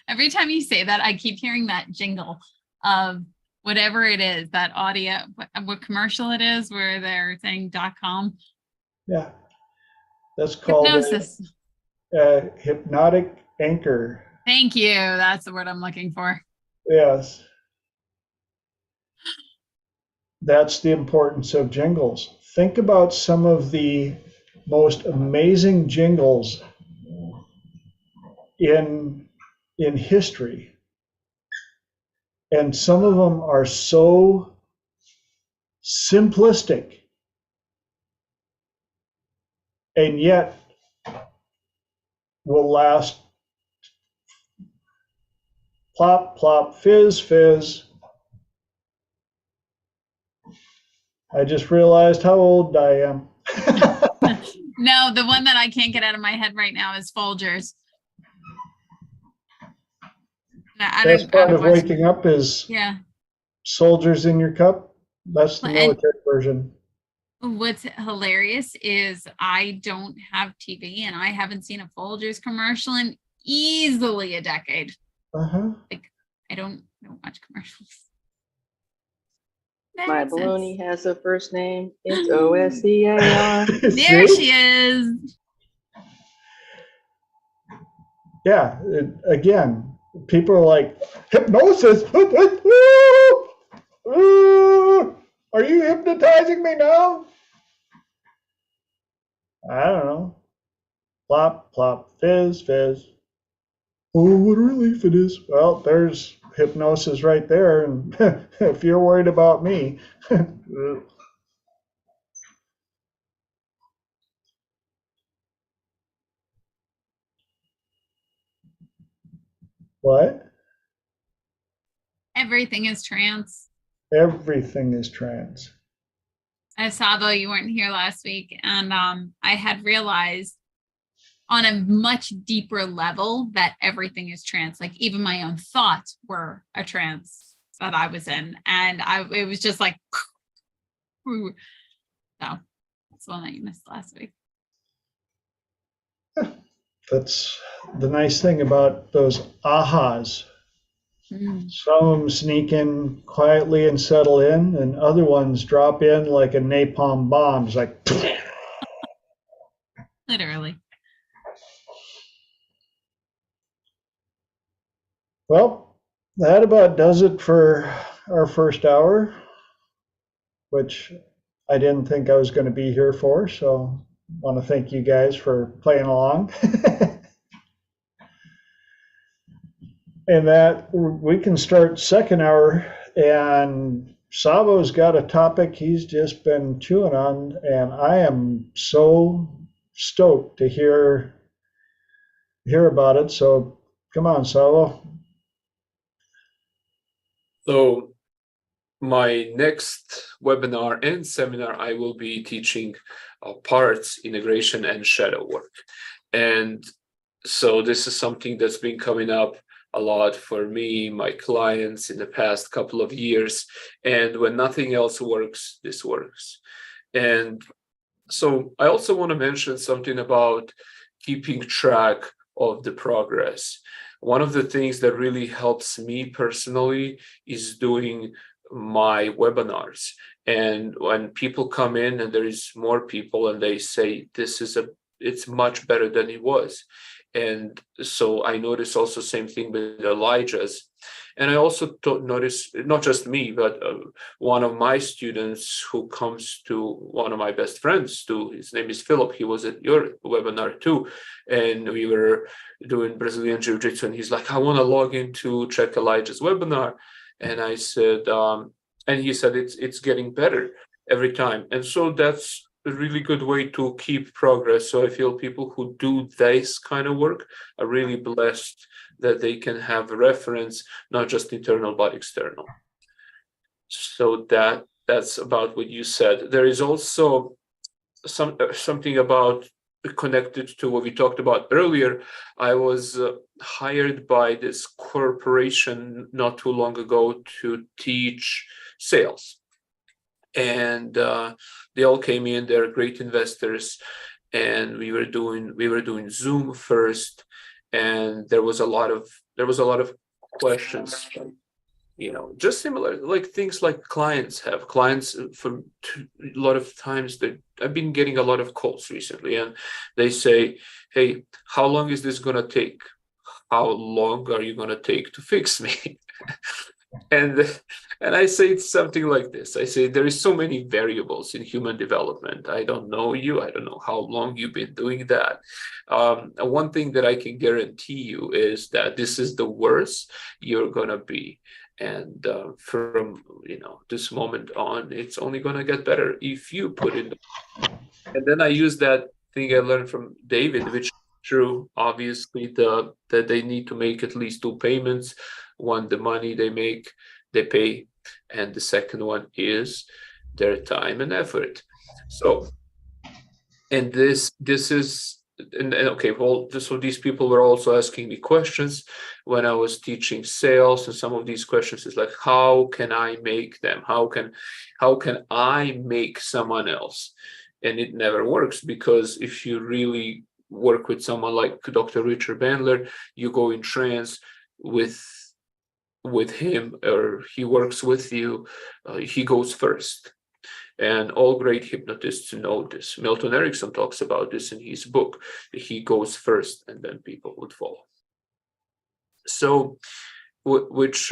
Every time you say that, I keep hearing that jingle of whatever it is, that audio, what commercial it is where they're saying .com. Yeah, that's called hypnosis. Hypnotic anchor. Thank you. That's the word I'm looking for. Yes. That's the importance of jingles. Think about some of the most amazing jingles in history. And some of them are so simplistic and yet will last. Plop, plop, fizz, fizz. I just realized how old I am. No, the one that I can't get out of my head right now is Folgers. Best part of waking up is soldiers in your cup. That's the military version. What's hilarious is I don't have TV and I haven't seen a Folgers commercial in easily a decade. Like, I don't watch commercials. My baloney has a first name. It's OSCAR. There she is. Yeah, again, people are like, hypnosis. Are you hypnotizing me now? I don't know. Plop, plop, fizz, fizz. Oh, what a relief it is. Well, there's hypnosis right there. And if you're worried about me, what? Everything is trance. Everything is trance. I saw, though, you weren't here last week, and I had realized on a much deeper level that everything is trance. Like even my own thoughts were a trance that I was in, and it was just like, so that's one that you missed last week. That's the nice thing about those ahas. Some of them sneak in quietly and settle in, and other ones drop in like a napalm bomb. It's like, Literally. well, that about does it for our first hour, which I didn't think I was going to be here for. So I want to thank you guys for playing along. And that we can start second hour, and Savo's got a topic he's just been chewing on, and I am so stoked to hear about it. So come on, Savo. So my next webinar and seminar, I will be teaching parts, integration, and shadow work. And so this is something that's been coming up a lot for me, my clients in the past couple of years. And when nothing else works, this works. And so I also want to mention something about keeping track of the progress. One of the things that really helps me personally is doing my webinars. And when people come in and there is more people and they say, it's much better than it was. And so I notice also same thing with Elijah's. And I also notice, not just me, but one of my students who comes to one of my best friends too, his name is Philip. He was at your webinar too. And we were doing Brazilian Jiu-Jitsu and he's like, I want to log in to check Elijah's webinar. And I said, and he said, it's getting better every time. And so that's a really good way to keep progress. So I feel people who do this kind of work are really blessed that they can have a reference, not just internal, but external. So that's about what you said. There is also something about connected to what we talked about earlier. I was hired by this corporation not too long ago to teach sales. And they all came in, they're great investors, and we were doing Zoom first, and there was a lot of questions, just similar, like things like clients from a lot of times that I've been getting a lot of calls recently, and they say, hey, how long is this gonna take? How long are you gonna take to fix me? And I say it's something like this. I say there is so many variables in human development. I don't know you. I don't know how long you've been doing that. One thing that I can guarantee you is that this is the worst you're gonna be. And from this moment on, it's only gonna get better if you put in. And then I use that thing I learned from David, which is true. Obviously, that they need to make at least 2 payments. One, the money they make, they pay, and the second one is their time and effort. So, and this is, and okay, well, so these people were also asking me questions when I was teaching sales, and some of these questions is like, how can I make them? How can I make someone else? And it never works, because if you really work with someone like Dr. Richard Bandler, you go in trance with him, or he works with you, he goes first. And all great hypnotists know this. Milton Erickson talks about this in his book. He goes first, and then people would follow. So, which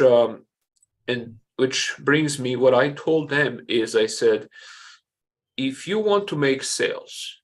brings me, what I told them is, I said, if you want to make sales,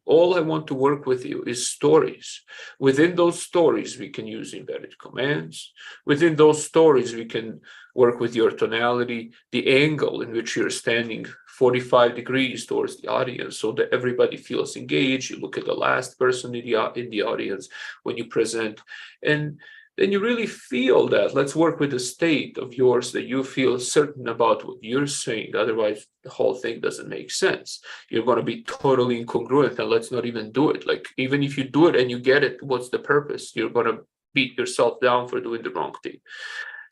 all I want to work with you is stories. Within those stories, we can use embedded commands. Within those stories, we can work with your tonality, the angle in which you're standing 45 degrees towards the audience so that everybody feels engaged. You look at the last person in the audience when you present, and then you really feel that. Let's work with a state of yours that you feel certain about what you're saying. Otherwise, the whole thing doesn't make sense. You're going to be totally incongruent, and let's not even do it. Like, even if you do it and you get it, what's the purpose? You're going to beat yourself down for doing the wrong thing.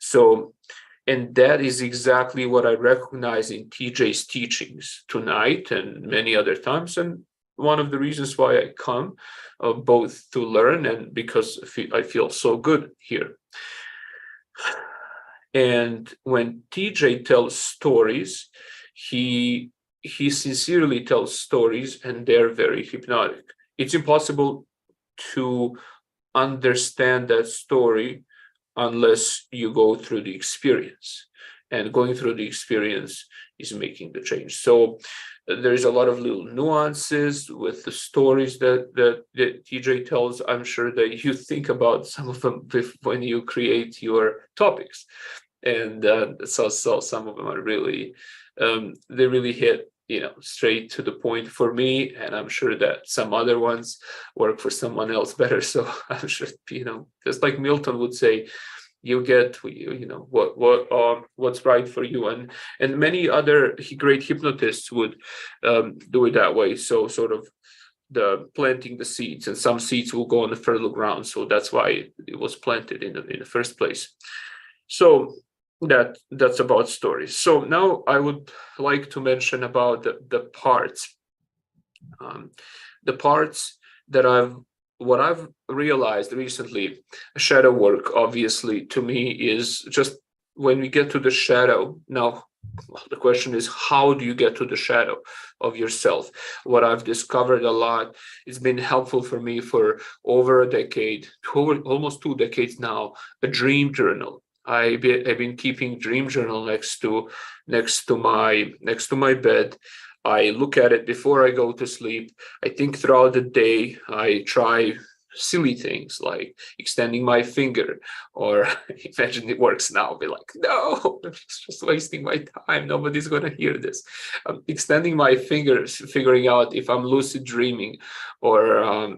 So, and that is exactly what I recognize in TJ's teachings tonight and many other times. And one of the reasons why I come, both to learn and because I feel so good here. And when TJ tells stories, he sincerely tells stories, and they're very hypnotic. It's impossible to understand that story unless you go through the experience, and going through the experience is making the change. So there's a lot of little nuances with the stories that TJ tells. I'm sure that you think about some of them when you create your topics, and so some of them are really they really hit straight to the point for me, and I'm sure that some other ones work for someone else better. So I'm sure just like Milton would say, you get what's right for you, and many other great hypnotists would do it that way. So sort of the planting the seeds, and some seeds will go on the fertile ground, so that's why it was planted in the first place. So that's about stories. So now I would like to mention about the parts that what I've realized recently. Shadow work, obviously, to me is just when we get to the shadow. Now, the question is, how do you get to the shadow of yourself? What I've discovered a lot, it's been helpful for me for over a decade, almost 2 decades now, a dream journal. I've been keeping dream journal next to my bed. I look at it before I go to sleep. I think throughout the day. I try silly things like extending my finger, or imagine it works now. Be like, no, it's just wasting my time. Nobody's going to hear this. Extending my fingers, figuring out if I'm lucid dreaming, or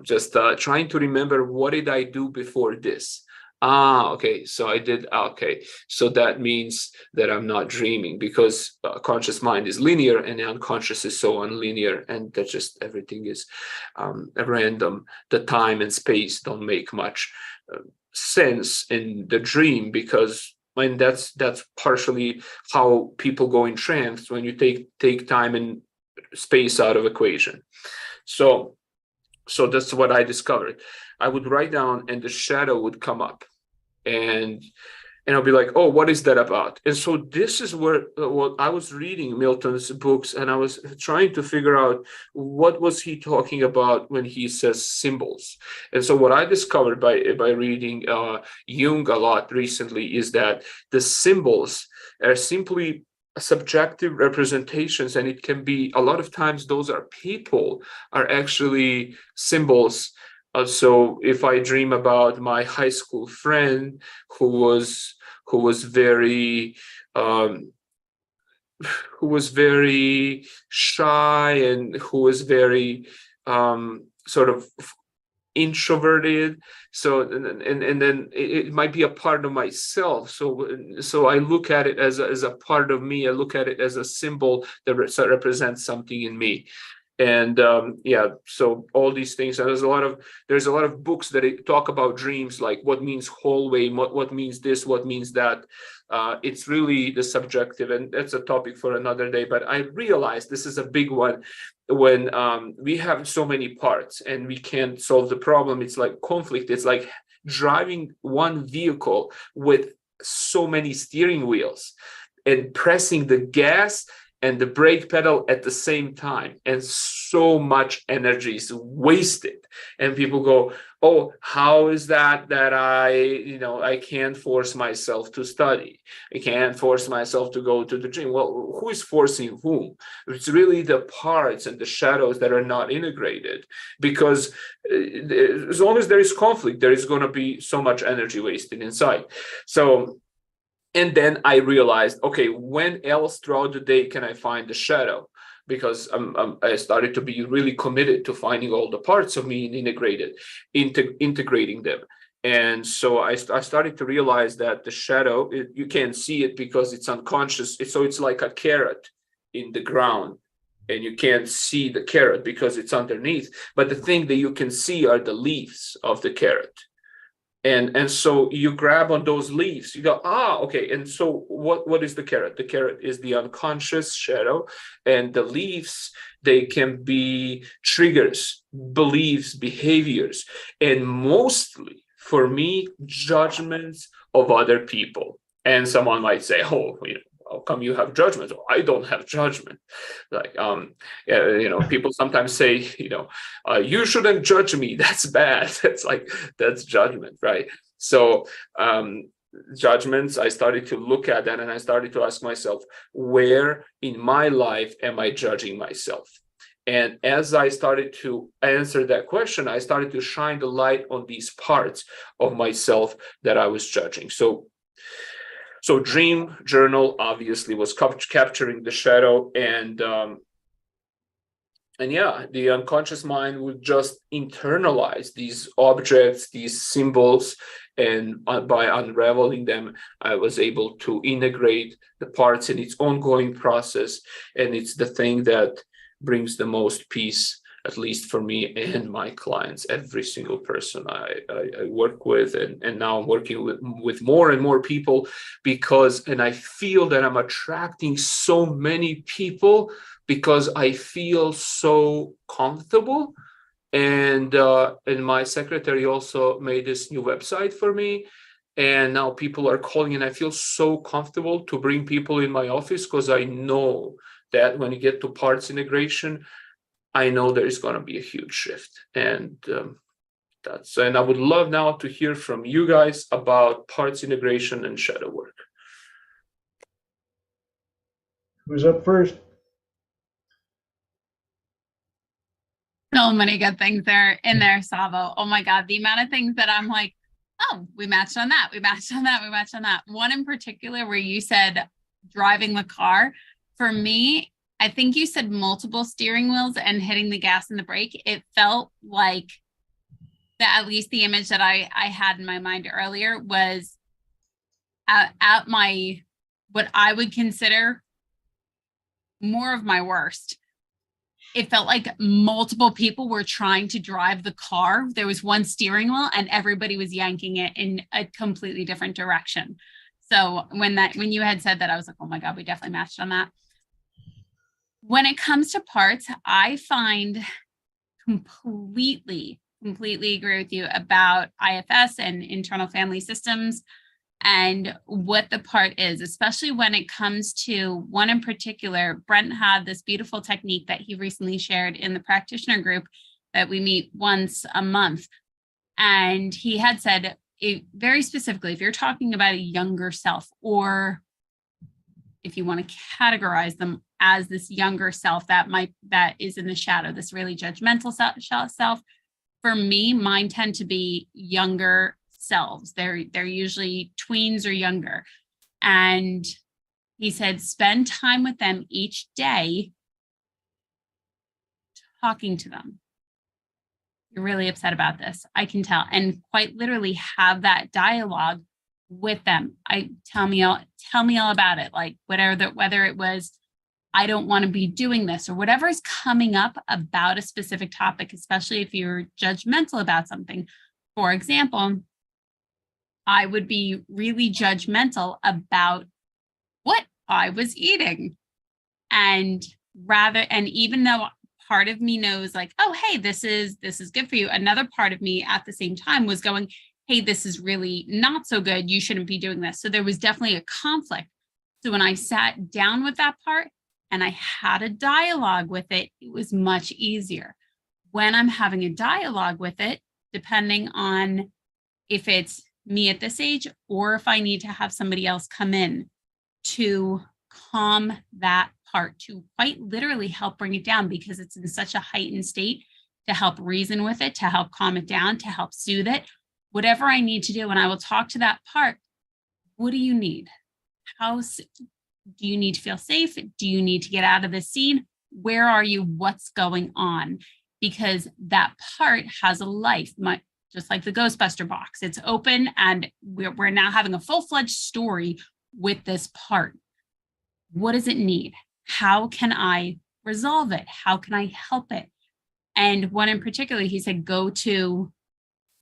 just trying to remember, what did I do before this? Okay, so I did. Okay, so that means that I'm not dreaming, because conscious mind is linear and the unconscious is so unlinear, and that just everything is random. The time and space don't make much sense in the dream, because that's partially how people go in trance, when you take time and space out of equation. So that's what I discovered. I would write down, and the shadow would come up, and I'll be like, oh, what is that about? And so this is where what I was reading Milton's books, and I was trying to figure out, what was he talking about when he says symbols. And so what I discovered by reading Jung a lot recently is that the symbols are simply subjective representations, and it can be, a lot of times those are people, are actually symbols. So if I dream about my high school friend who was very shy, and who was very sort of introverted, so and then it might be a part of myself, so I look at it as a part of me. I look at it as a symbol that represents something in me. And so all these things, and there's a lot of books that talk about dreams, like what means hallway, what means this, what means that. It's really the subjective, and that's a topic for another day. But I realized this is a big one. When we have so many parts and we can't solve the problem, it's like conflict. It's like driving one vehicle with so many steering wheels and pressing the gas and the brake pedal at the same time, and so much energy is wasted. And people go, oh, how is that I can't force myself to study. I can't force myself to go to the gym. Well, who is forcing whom? It's really the parts and the shadows that are not integrated, because as long as there is conflict, there is going to be so much energy wasted inside. So, and then I realized, okay, when else throughout the day can I find the shadow? Because I started to be really committed to finding all the parts of me and integrating them. And so I started to realize that the shadow, you can't see it because it's unconscious. It's like a carrot in the ground, and you can't see the carrot because it's underneath. But the thing that you can see are the leaves of the carrot. And so you grab on those leaves, you go, okay. And so what is the carrot? The carrot is the unconscious shadow, and the leaves, they can be triggers, beliefs, behaviors, and mostly for me, judgments of other people. And someone might say, oh, how come you have judgment? Oh, I don't have judgment. Like, people sometimes say, you shouldn't judge me. That's bad. That's judgment, right? So judgments, I started to look at that, and I started to ask myself, where in my life am I judging myself? And as I started to answer that question, I started to shine the light on these parts of myself that I was judging. So dream journal obviously was capturing the shadow, and yeah, the unconscious mind would just internalize these objects, these symbols, and by unraveling them, I was able to integrate the parts in its ongoing process, and it's the thing that brings the most peace, at least for me and my clients, every single person I work with, and now I'm working with more and more people, and I feel that I'm attracting so many people because I feel so comfortable. And my secretary also made this new website for me, and now people are calling, and I feel so comfortable to bring people in my office, because I know that when you get to parts integration, I know there is going to be a huge shift. And and I would love now to hear from you guys about parts integration and shadow work. Who's up first? So many good things there in there, Savo. Oh my God, the amount of things that I'm like, oh, we matched on that, we matched on that, we matched on that. One in particular where you said driving the car. For me, I think you said multiple steering wheels and hitting the gas and the brake. It felt like that, at least the image that I had in my mind earlier was at my, what I would consider more of my worst. It felt like multiple people were trying to drive the car. There was one steering wheel and everybody was yanking it in a completely different direction. So when you had said that, I was like, oh my God, we definitely matched on that. When it comes to parts, I find completely agree with you about IFS and internal family systems and what the part is, especially when it comes to one in particular. Brent had this beautiful technique that he recently shared in the practitioner group that we meet once a month. And he had said very specifically, if you're talking about a younger self, or if you want to categorize them as this younger self that is in the shadow, this really judgmental self, for me, mine tend to be younger selves. They're usually tweens or younger. And he said, spend time with them each day, talking to them. You're really upset about this, I can tell. And quite literally have that dialogue with them. Tell me all about it. Like whether it was, I don't want to be doing this, or whatever is coming up about a specific topic, especially if you're judgmental about something. For example, I would be really judgmental about what I was eating. And even though part of me knows like, oh, hey, this is good for you, another part of me at the same time was going, hey, this is really not so good. You shouldn't be doing this. So there was definitely a conflict. So when I sat down with that part and I had a dialogue with it, it was much easier. When I'm having a dialogue with it, depending on if it's me at this age or if I need to have somebody else come in to calm that part, to quite literally help bring it down because it's in such a heightened state, to help reason with it, to help calm it down, to help soothe it, whatever I need to do. And I will talk to that part. What do you need? Do you need to feel safe? Do you need to get out of the scene? Where are you? What's going on? Because that part has a life, just like the Ghostbuster box. It's open and we're now having a full-fledged story with this part. What does it need? How can I resolve it? How can I help it? And one in particular, he said, go to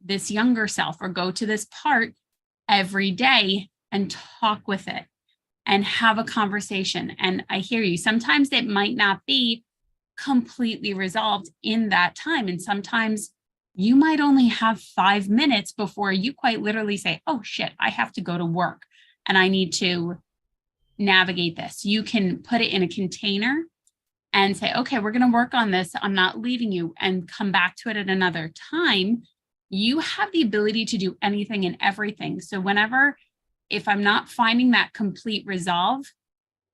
this younger self or go to this part every day and talk with it and have a conversation. And I hear you. Sometimes it might not be completely resolved in that time. And sometimes you might only have 5 minutes before you quite literally say, oh shit, I have to go to work and I need to navigate this. You can put it in a container and say, okay, we're going to work on this. I'm not leaving you, and come back to it at another time. You have the ability to do anything and everything. So if I'm not finding that complete resolve,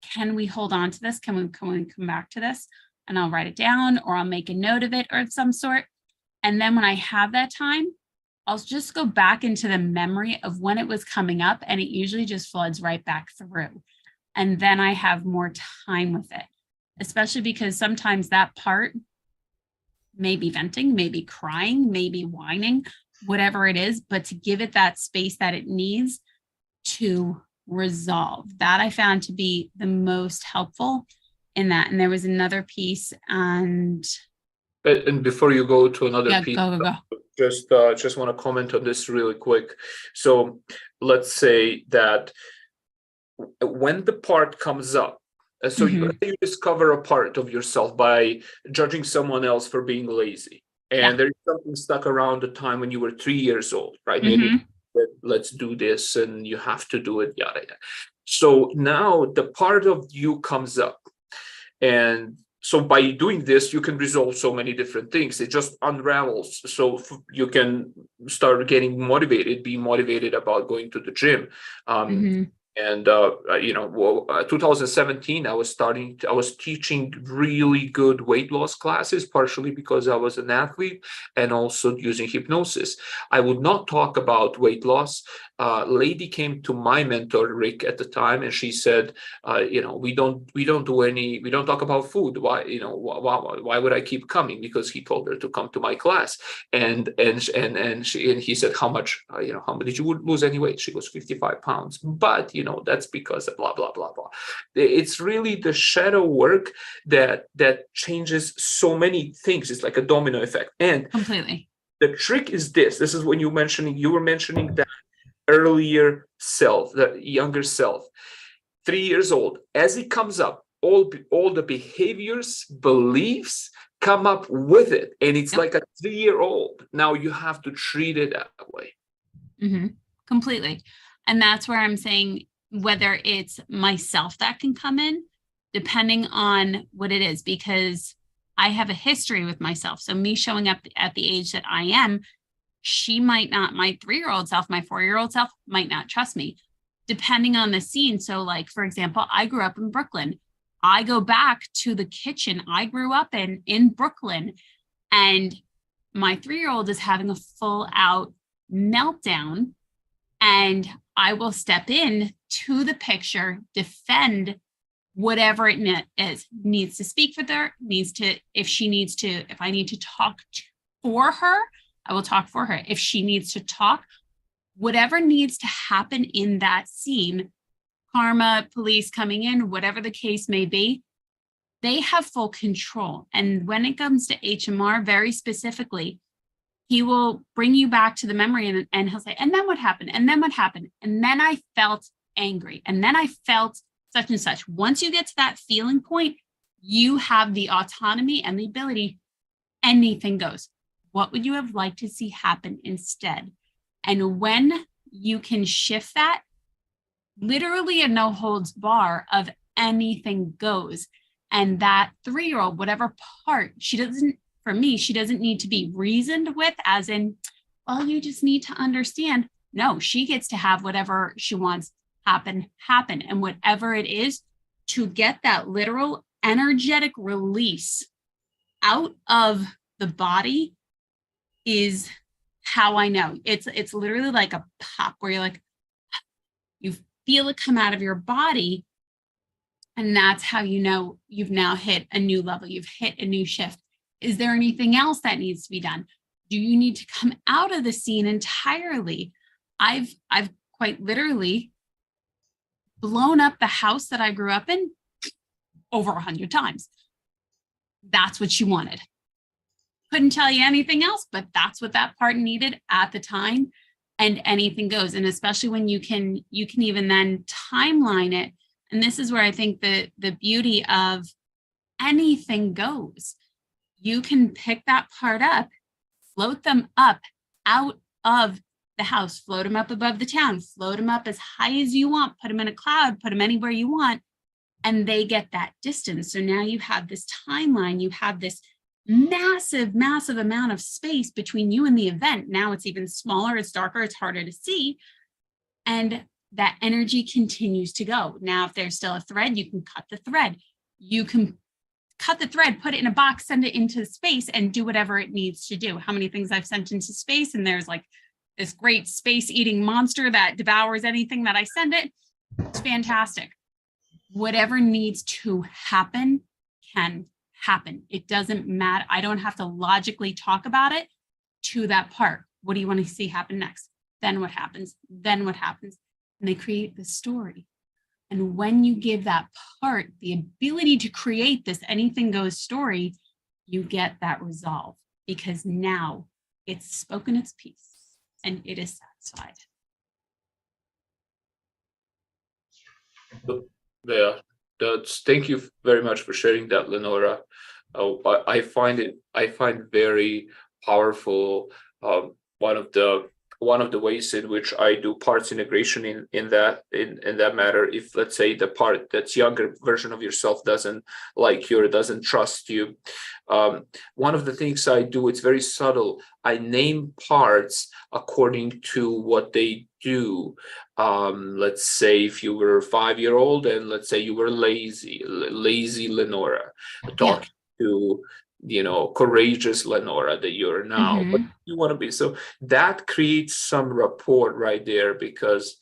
can we hold on to this? Can we come back to this? And I'll write it down, or I'll make a note of it or of some sort. And then when I have that time, I'll just go back into the memory of when it was coming up, and it usually just floods right back through. And then I have more time with it, especially because sometimes that part may be venting, maybe crying, maybe whining, whatever it is, but to give it that space that it needs to resolve. That I found to be the most helpful in that. And there was another piece, and before you go to another yeah, piece, go. just want to comment on this really quick. So let's say that when the part comes up, so you discover a part of yourself by judging someone else for being lazy, and there's something stuck around the time when you were 3 years old, right? Maybe let's do this and you have to do it, yada yada. So now the part of you comes up, and so by doing this, you can resolve so many different things. It just unravels. So you can start getting motivated, be motivated about going to the gym. And 2017, I was teaching really good weight loss classes, partially because I was an athlete and also using hypnosis. I would not talk about weight loss. Lady came to my mentor, Rick, at the time, and she said, we don't talk about food. Why would I keep coming? Because he told her to come to my class. And he said, how much did you lose any weight? She goes, 55 pounds. But, that's because of blah, blah, blah, blah. It's really the shadow work that changes so many things. It's like a domino effect. And Completely. The trick is this. This is when you were mentioning that earlier self, the younger self, 3 years old. As it comes up, all the behaviors, beliefs come up with it. And it's like a 3-year-old. Now you have to treat it that way. Completely. And that's where I'm saying, whether it's myself that can come in, depending on what it is, because I have a history with myself. So me showing up at the age that I am, she might not, my 3-year-old self, my 4-year-old self might not trust me, depending on the scene. So like, for example, I grew up in Brooklyn. I go back to the kitchen I grew up in Brooklyn, and my 3-year-old is having a full out meltdown, and I will step in to the picture, defend whatever it needs to speak for her, if I need to talk for her, I will talk for her. If she needs to talk, whatever needs to happen in that scene, karma, police coming in, whatever the case may be, they have full control. And when it comes to HMR, very specifically, he will bring you back to the memory, and he'll say, and then what happened? And then what happened? And then I felt angry. And then I felt such and such. Once you get to that feeling point, you have the autonomy and the ability, anything goes. What would you have liked to see happen instead? And when you can shift that, literally a no holds bar of anything goes. And that 3-year-old, whatever part, she doesn't need to be reasoned with, as in, All you just need to understand, no, she gets to have whatever she wants happen. And whatever it is, to get that literal energetic release out of the body is how I know. It's literally like a pop where you're like, you feel it come out of your body. And that's how you know you've now hit a new level. You've hit a new shift. Is there anything else that needs to be done? Do you need to come out of the scene entirely? I've quite literally blown up the house that I grew up in over 100 times. That's what she wanted. Couldn't tell you anything else, but that's what that part needed at the time. And anything goes. And especially when you can even then timeline it. And this is where I think the beauty of anything goes. You can pick that part up, float them up out of the house, float them up above the town, float them up as high as you want, put them in a cloud, put them anywhere you want, and they get that distance. So now you have this timeline, you have this massive, massive amount of space between you and the event. Now it's even smaller, it's darker, it's harder to see. And that energy continues to go. Now, if there's still a thread, you can cut the thread. You can cut the thread, put it in a box, send it into space, and do whatever it needs to do. How many things I've sent into space, and there's like this great space-eating monster that devours anything that I send it. It's fantastic. Whatever needs to happen can happen. It doesn't matter. I don't have to logically talk about it to that part. What do you want to see happen next? Then what happens? Then what happens? And they create the story. And when you give that part the ability to create this anything goes story, you get that resolve, because now it's spoken its piece and it is satisfied. Yeah, thank you very much for sharing that, Lenora. I find very powerful. One of the ways in which I do parts integration in that matter, if let's say the part that's younger version of yourself doesn't like you or doesn't trust you, one of the things I do, it's very subtle. I name parts according to what they do. Let's say if you were a 5-year-old and let's say you were lazy Lenora, talking to courageous Lenora that you're now, but you want to be. So that creates some rapport right there, because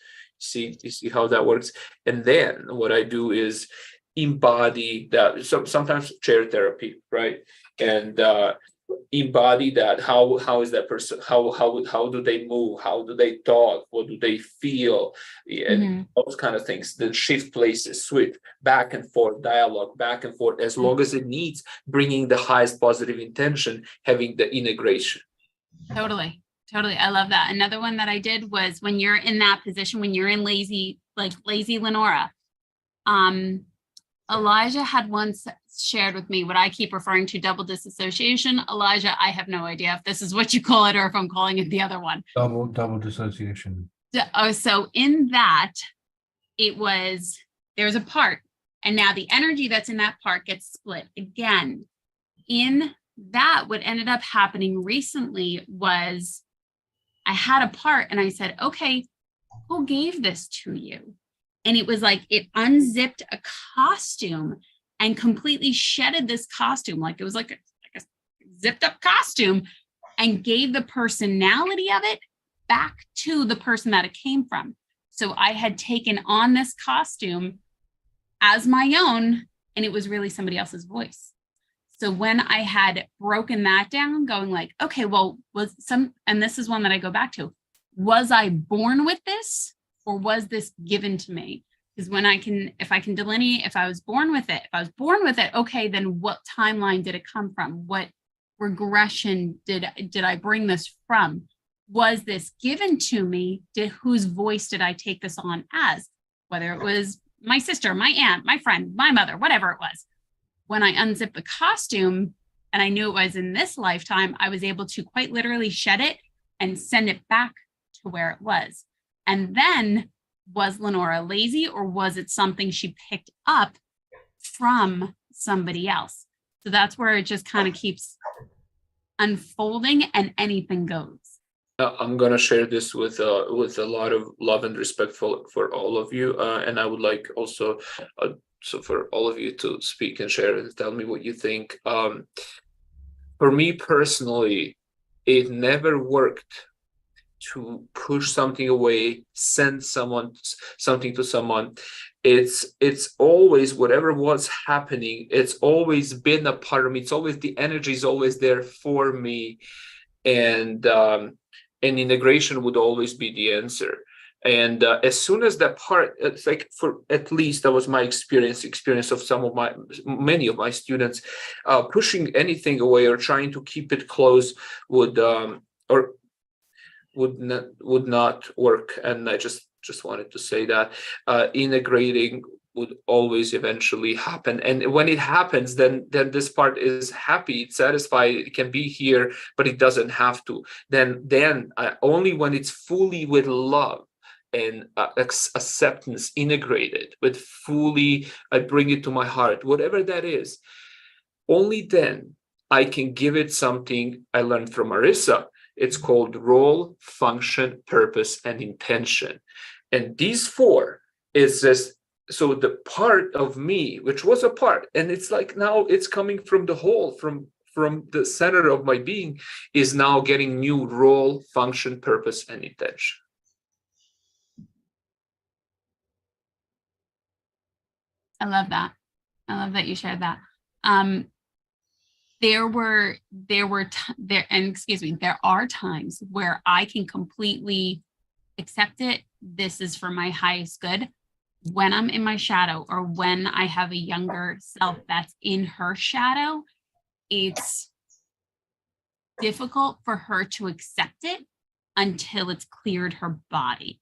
you see how that works. And then what I do is embody that. Sometimes chair therapy, right? And embody that. How is that person? How do they move? How do they talk? What do they feel? And those kind of things. Then shift places, switch back and forth, dialogue back and forth, as long as it needs, bringing the highest positive intention, having the integration. Totally. I love that. Another one that I did was when you're in that position, when you're in lazy Lenora, Elijah had once shared with me what I keep referring to, double disassociation. Elijah, I have no idea if this is what you call it or if I'm calling it the other one. Double dissociation. So in that, there's a part, and now the energy that's in that part gets split again. In that, what ended up happening recently was I had a part and I said, okay, who gave this to you? And it was like it unzipped a costume and completely shedded this costume. Like it was like a zipped up costume, and gave the personality of it back to the person that it came from. So I had taken on this costume as my own, and it was really somebody else's voice. So when I had broken that down, going like, okay, well, and this is one that I go back to, was I born with this? Or was this given to me? Because if I can delineate, if I was born with it, okay, then what timeline did it come from? What regression did I bring this from? Was this given to me? Whose voice did I take this on as? Whether it was my sister, my aunt, my friend, my mother, whatever it was. When I unzipped the costume and I knew it was in this lifetime, I was able to quite literally shed it and send it back to where it was. And then, was Lenora lazy, or was it something she picked up from somebody else? So that's where it just kind of keeps unfolding, and anything goes. I'm gonna share this with a lot of love and respect for all of you, and I would like also so for all of you to speak and share and tell me what you think. For me personally, it never worked to push something away, send something to someone. It's always whatever was happening, it's always been a part of me. It's always the energy is always there for me, and integration would always be the answer. And as soon as that part, it's like, for at least that was my experience of many of my students, pushing anything away or trying to keep it close would or would not work. And I just wanted to say that integrating would always eventually happen. And when it happens, then this part is happy, it's satisfied, it can be here, but it doesn't have to. Then only when it's fully with love and acceptance integrated with fully, I bring it to my heart, whatever that is, only then I can give it something I learned from Marissa. It's called role, function, purpose, and intention. And these four is just, so the part of me, which was a part, and it's like now it's coming from the whole, from the center of my being, is now getting new role, function, purpose, and intention. I love that. I love that you shared that. There are times where I can completely accept it. This is for my highest good. When I'm in my shadow, or when I have a younger self that's in her shadow, it's difficult for her to accept it until it's cleared her body,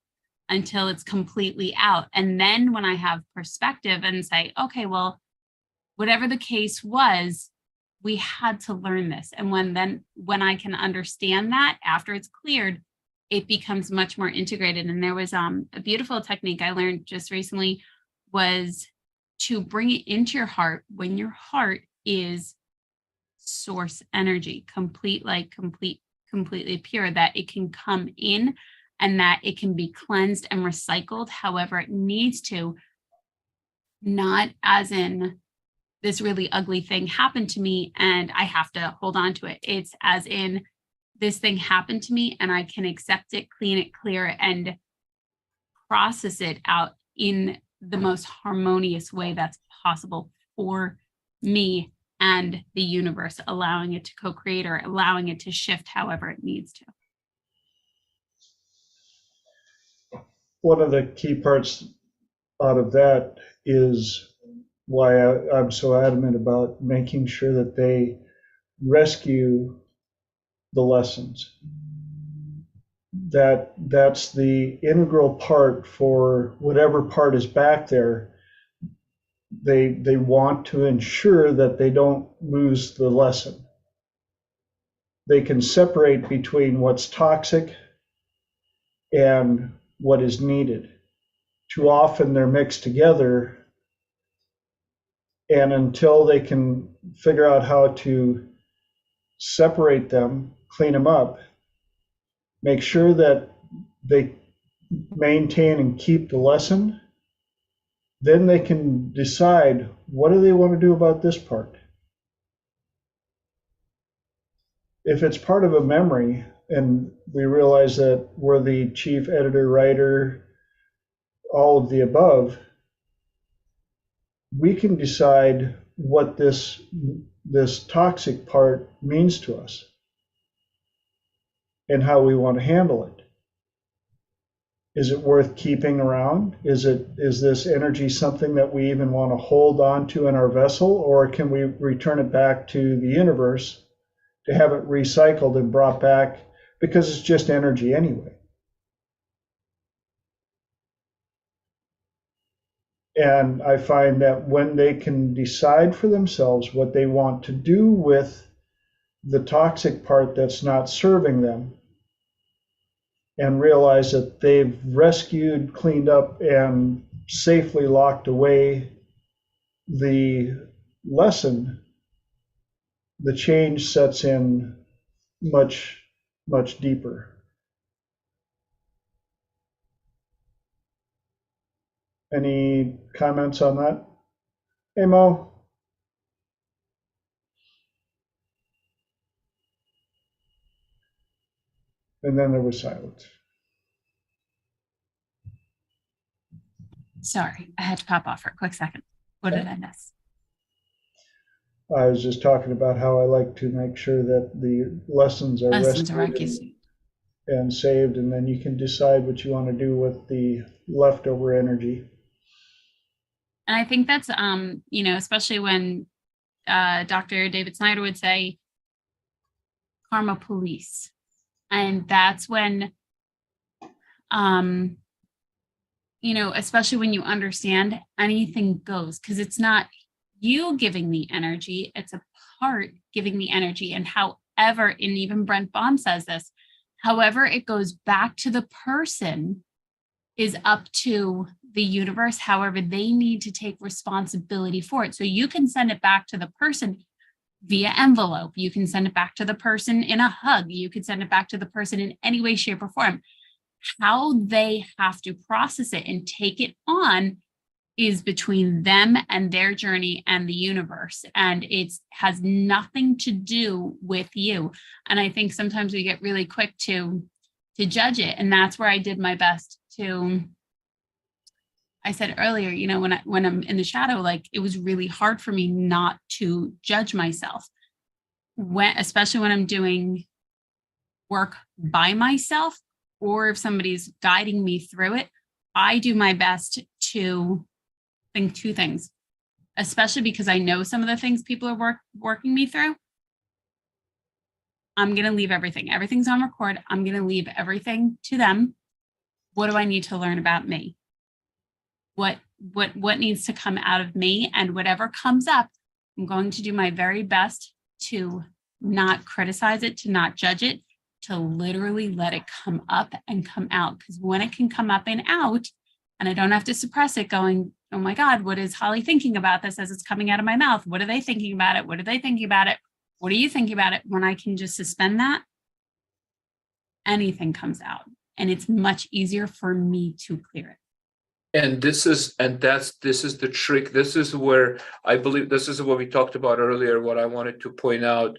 until it's completely out. And then when I have perspective and say, okay, well, whatever the case was, we had to learn this. And when I can understand that after it's cleared, it becomes much more integrated. And there was a beautiful technique I learned just recently, was to bring it into your heart when your heart is source energy, completely pure, that it can come in and that it can be cleansed and recycled however it needs to, not as in this really ugly thing happened to me and I have to hold on to it. It's as in, this thing happened to me and I can accept it, clean it, clear it, and process it out in the most harmonious way that's possible for me and the universe, allowing it to co-create or allowing it to shift however it needs to. One of the key parts out of that is why I'm so adamant about making sure that they rescue the lessons. That's the integral part for whatever part is back there. They want to ensure that they don't lose the lesson. They can separate between what's toxic and what is needed. Too often they're mixed together, and until they can figure out how to separate them, clean them up, make sure that they maintain and keep the lesson, then they can decide, what do they want to do about this part? If it's part of a memory, and we realize that we're the chief editor, writer, all of the above, we can decide what this toxic part means to us and how we want to handle it. Is it worth keeping around? Is this energy something that we even want to hold on to in our vessel, or can we return it back to the universe to have it recycled and brought back, because it's just energy anyway? And I find that when they can decide for themselves what they want to do with the toxic part that's not serving them, and realize that they've rescued, cleaned up, and safely locked away the lesson, the change sets in much, much deeper. Any comments on that? Hey, Mo? And then there was silence. Sorry, I had to pop off for a quick second. What did I miss? I was just talking about how I like to make sure that the lessons are Lessons are rescued and saved, and then you can decide what you want to do with the leftover energy. And I think that's, especially when Dr. David Snyder would say, karma police. And that's when, especially when you understand anything goes, because it's not you giving the energy, it's a part giving the energy. And however, and even Brent Baum says this, however it goes back to the person is up to the universe. However, they need to take responsibility for it. So you can send it back to the person via envelope. You can send it back to the person in a hug. You could send it back to the person in any way, shape, or form. How they have to process it and take it on is between them and their journey and the universe. And it has nothing to do with you. And I think sometimes we get really quick to judge it. And that's where I did my best to, I said earlier, when I'm in the shadow, like it was really hard for me not to judge myself, especially when I'm doing work by myself, or if somebody's guiding me through it. I do my best to think two things, especially because I know some of the things people are working me through. I'm going to leave everything. Everything's on record. I'm going to leave everything to them. What do I need to learn about me? What needs to come out of me? And whatever comes up, I'm going to do my very best to not criticize it, to not judge it, to literally let it come up and come out. Because when it can come up and out, and I don't have to suppress it going, oh my God, what is Holly thinking about this as it's coming out of my mouth? What are they thinking about it? What are they thinking about it? What are you thinking about it? When I can just suspend that, anything comes out. And it's much easier for me to clear it. And this is the trick. This is where I believe, this is what we talked about earlier. What I wanted to point out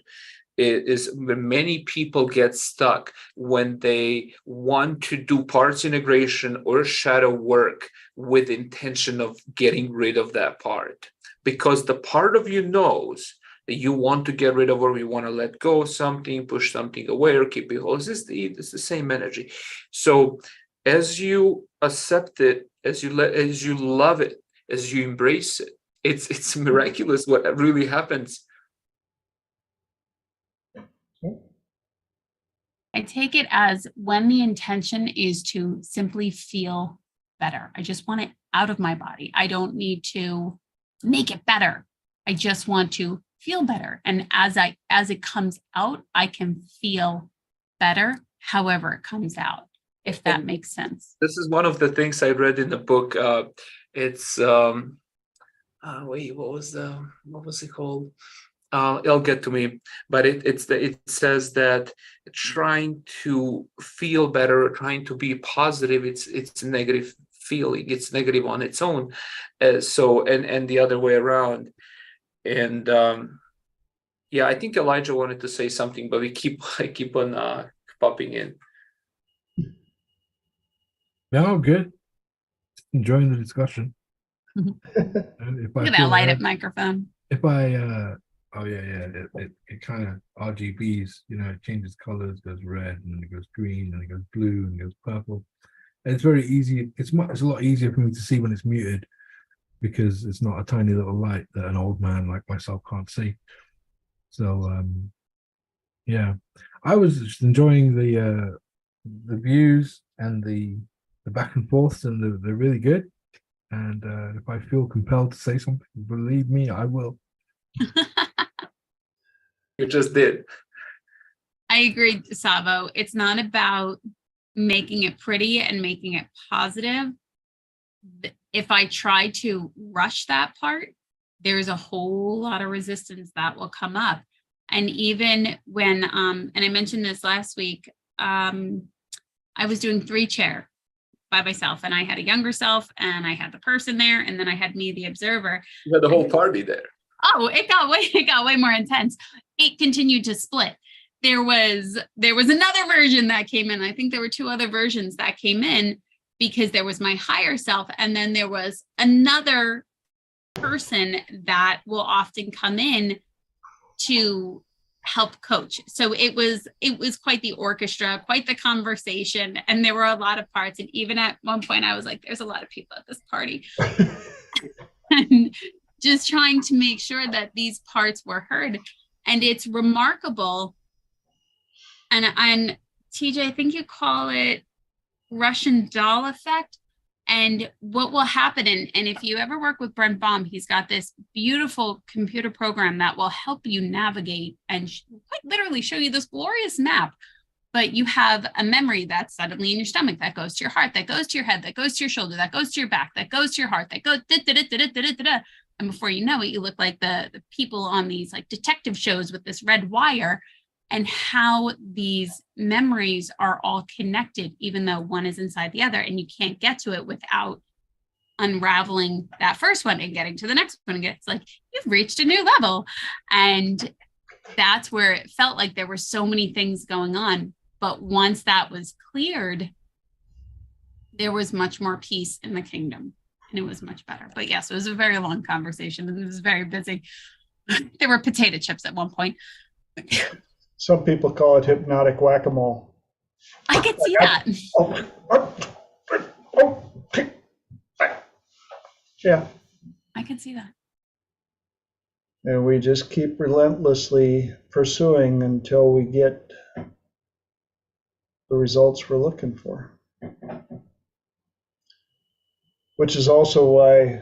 is many people get stuck when they want to do parts integration or shadow work with intention of getting rid of that part, because the part of you knows that you want to get rid of, or you want to let go of something, push something away, or keep it whole. It's the same energy. So as you accept it, as you love it, as you embrace it, it's miraculous what really happens. I take it as when the intention is to simply feel better. I just want it out of my body. I don't need to make it better. I just want to feel better. And as it comes out, I can feel better however it comes out, if that makes sense. This is one of the things I read in the book. It's what was it called? It'll get to me, but it says that trying to feel better, trying to be positive, it's a negative feeling. It's negative on its own. So the other way around. And I think Elijah wanted to say something, but I keep on popping in. No, I'm good. Enjoying the discussion. Look at that light up microphone. If I it kind of RGBs, it changes colors, goes red, and then it goes green, and it goes blue, and it goes purple. And it's very easy. It's a lot easier for me to see when it's muted, because it's not a tiny little light that an old man like myself can't see. So I was just enjoying the views and the back and forths, and they're really good. And if I feel compelled to say something, believe me, I will. You just did. I agree, Savo. It's not about making it pretty and making it positive. If I try to rush that part, there's a whole lot of resistance that will come up. And even when, and I mentioned this last week, I was doing 3 chair by myself, and I had a younger self, and I had the person there, and then I had me, the observer. You had the whole party there. Oh, it got way more intense. It continued to split. There was another version that came in. I think there were 2 other versions that came in, because there was my higher self, and then there was another person that will often come in to help coach. So it was quite the orchestra, quite the conversation, and there were a lot of parts. And even at one point I was like, there's a lot of people at this party. And just trying to make sure that these parts were heard. And it's remarkable. And TJ, I think you call it Russian doll effect. And what will happen, and if you ever work with Brent Baum, he's got this beautiful computer program that will help you navigate and quite literally show you this glorious map. But you have a memory that's suddenly in your stomach, that goes to your heart, that goes to your head, that goes to your shoulder, that goes to your back, that goes to your heart, that goes da-da-da-da-da-da-da-da. And before you know it, you look like the people on these like detective shows with this red wire, and how these memories are all connected, even though one is inside the other, and you can't get to it without unraveling that first one and getting to the next one. And it's like, you've reached a new level. And that's where it felt like there were so many things going on. But once that was cleared, there was much more peace in the kingdom, and it was much better. But yes, it was a very long conversation, and it was very busy. There were potato chips at one point. Some people call it hypnotic whack-a-mole. I could see that. Yeah. I could see that. And we just keep relentlessly pursuing until we get the results we're looking for. Which is also why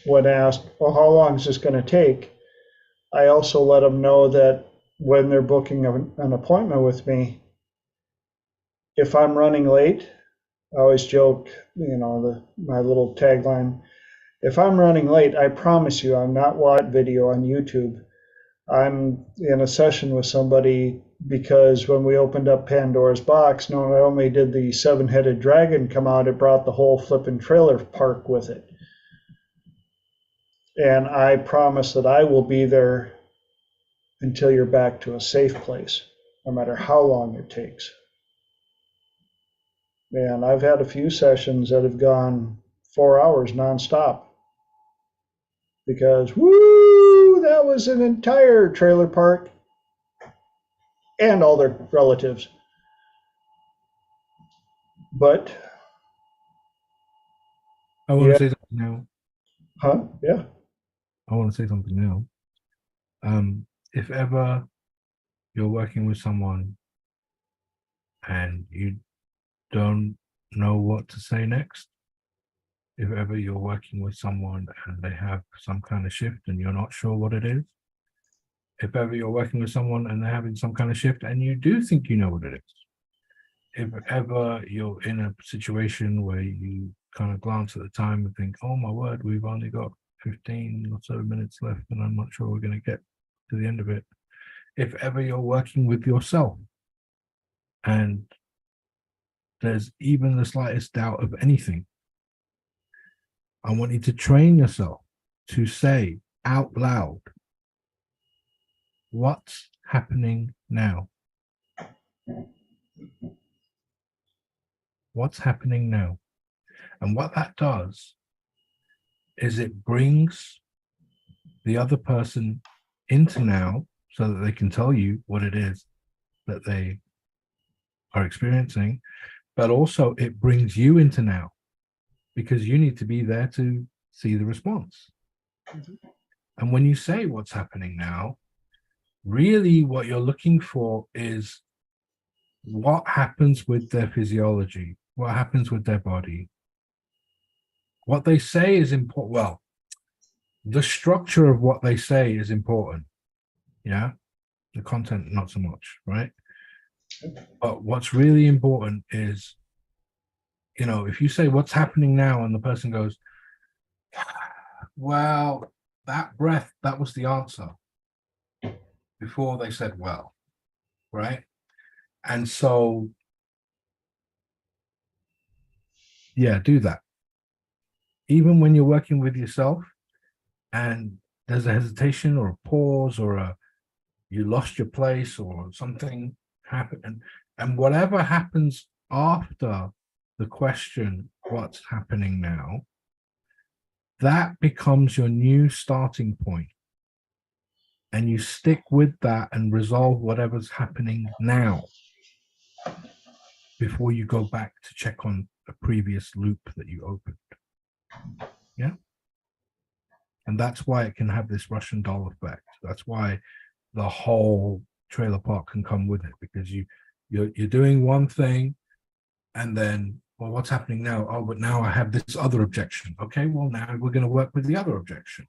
when asked, well, how long is this going to take? I also let them know that when they're booking an appointment with me, if I'm running late, I always joke, my little tagline, if I'm running late, I promise you I'm not watching video on YouTube. I'm in a session with somebody, because when we opened up Pandora's box, not only did the 7-headed dragon come out, it brought the whole flipping trailer park with it. And I promise that I will be there until you're back to a safe place, no matter how long it takes. And I've had a few sessions that have gone 4 hours nonstop, because woo, that was an entire trailer park and all their relatives. But I want to say something now. Yeah. I want to say something now. If ever you're working with someone and you don't know what to say next, if ever you're working with someone and they have some kind of shift and you're not sure what it is, if ever you're working with someone and they're having some kind of shift and you do think you know what it is, if ever you're in a situation where you kind of glance at the time and think, oh my word, we've only got 15 or so minutes left and I'm not sure we're going to get to the end of it. If ever you're working with yourself and there's even the slightest doubt of anything, I want you to train yourself to say out loud, what's happening now? What's happening now? And what that does is it brings the other person into now so that they can tell you what it is that they are experiencing, but also it brings you into now because you need to be there to see the response. Mm-hmm. And when you say what's happening now, really what you're looking for is what happens with their physiology, what happens with their body. What they say is important. Well, the structure of what they say is important. Yeah. The content, not so much, right? But what's really important is, if you say what's happening now and the person goes, well, that breath, that was the answer before they said, well, right? And so yeah, do that. Even when you're working with yourself and there's a hesitation or a pause or you lost your place or something happened, and whatever happens after the question, what's happening now, that becomes your new starting point. And you stick with that and resolve whatever's happening now before you go back to check on a previous loop that you opened. Yeah. And that's why it can have this Russian doll effect. That's why the whole trailer park can come with it, because you're doing one thing and then, well, what's happening now? Oh, but now I have this other objection. Okay, well, now we're going to work with the other objection.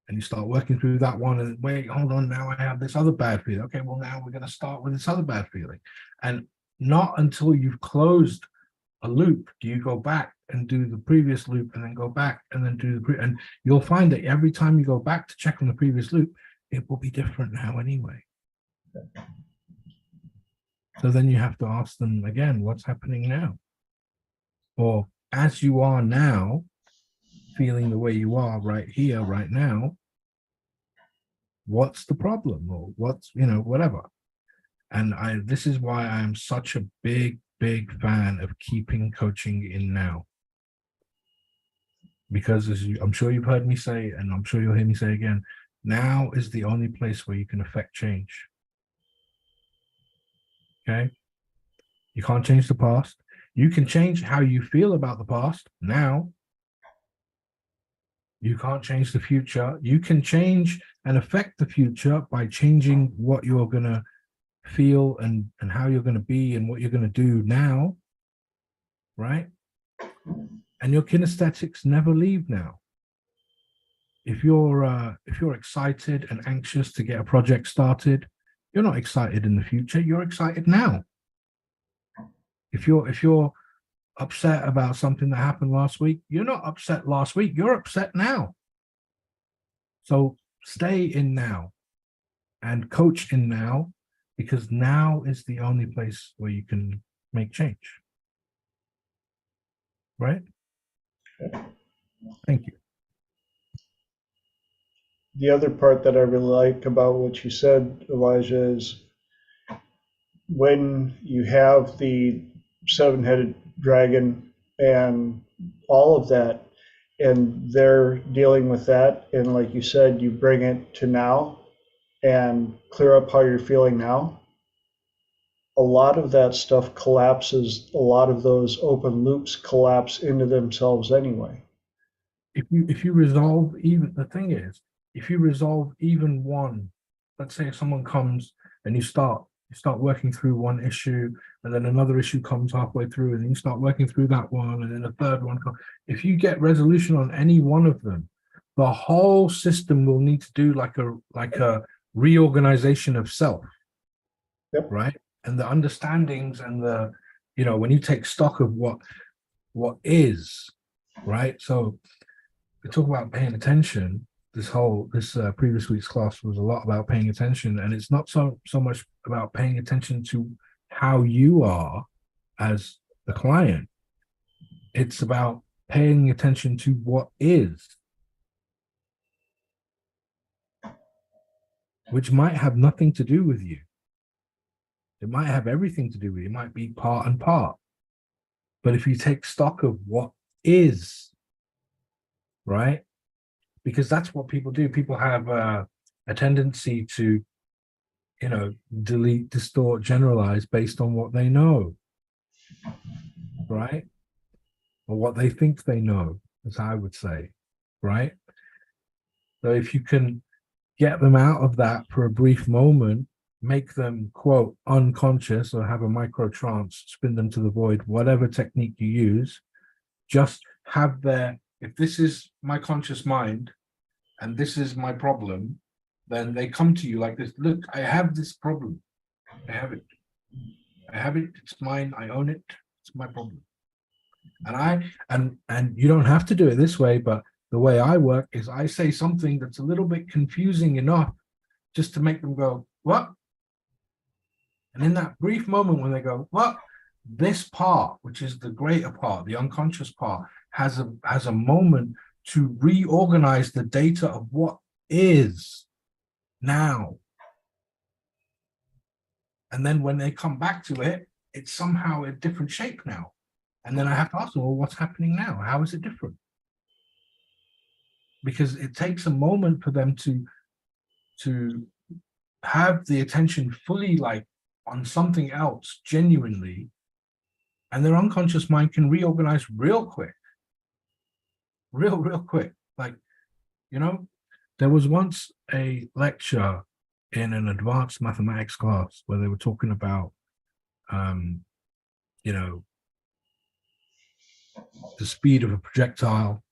And you start working through that one and wait, hold on, now I have this other bad feeling. Okay, well, now we're going to start with this other bad feeling. And not until you've closed a loop do you go back and do the previous loop and then go back and then do and you'll find that every time you go back to check on the previous loop, it will be different now anyway. So then you have to ask them again, what's happening now? Or as you are now, feeling the way you are right here, right now, what's the problem? Or what's, whatever. And this is why I'm such a big fan of keeping coaching in now. Because I'm sure you've heard me say, and I'm sure you'll hear me say again, now is the only place where you can affect change. Okay? You can't change the past. You can change how you feel about the past now. You can't change the future. You can change and affect the future by changing what you're going to feel and how you're going to be and what you're going to do now, right? And your kinesthetics never leave now. If you're excited and anxious to get a project started, you're not excited in the future, you're excited now. If you're upset about something that happened last week, you're not upset last week, you're upset now. So stay in now and coach in now, because now is the only place where you can make change. Right? Thank you. The other part that I really like about what you said, Elijah, is when you have the seven-headed dragon and all of that, and they're dealing with that, and like you said, you bring it to now and clear up how you're feeling now, a lot of that stuff collapses, a lot of those open loops collapse into themselves anyway. If you resolve, even the thing is, if you resolve even one, let's say if someone comes and you start working through one issue, and then another issue comes halfway through, and then you start working through that one, and then a third one comes. If you get resolution on any one of them, the whole system will need to do like a reorganization of self. Yep. Right? And the understandings and the, when you take stock of what is, right? So we talk about paying attention. This previous week's class was a lot about paying attention, and it's not so much about paying attention to how you are as the client. It's about paying attention to what is, which might have nothing to do with you. It might have everything to do with you. It might be part and part. But if you take stock of what is, right? Because that's what people do. People have a tendency to, delete, distort, generalize based on what they know, right? Or what they think they know, as I would say, right? So if you can get them out of that for a brief moment, make them, quote, unconscious, or have a micro trance, spin them to the void, whatever technique you use, just have if this is my conscious mind and this is my problem, then they come to you like this. Look, I have this problem. I have it. It's mine. I own it. It's my problem. And you don't have to do it this way, but the way I work is I say something that's a little bit confusing enough just to make them go, what? And in that brief moment when they go, what? this part, which is the greater part, the unconscious part, has a moment to reorganize the data of what is now. And then when they come back to it, it's somehow a different shape now. And then I have to ask them, well, what's happening now? How is it different? Because it takes a moment for them to have the attention fully like on something else genuinely, and their unconscious mind can reorganize real quick. Real quick. Like, you know, there was once a lecture in an advanced mathematics class where they were talking about, you know, the speed of a projectile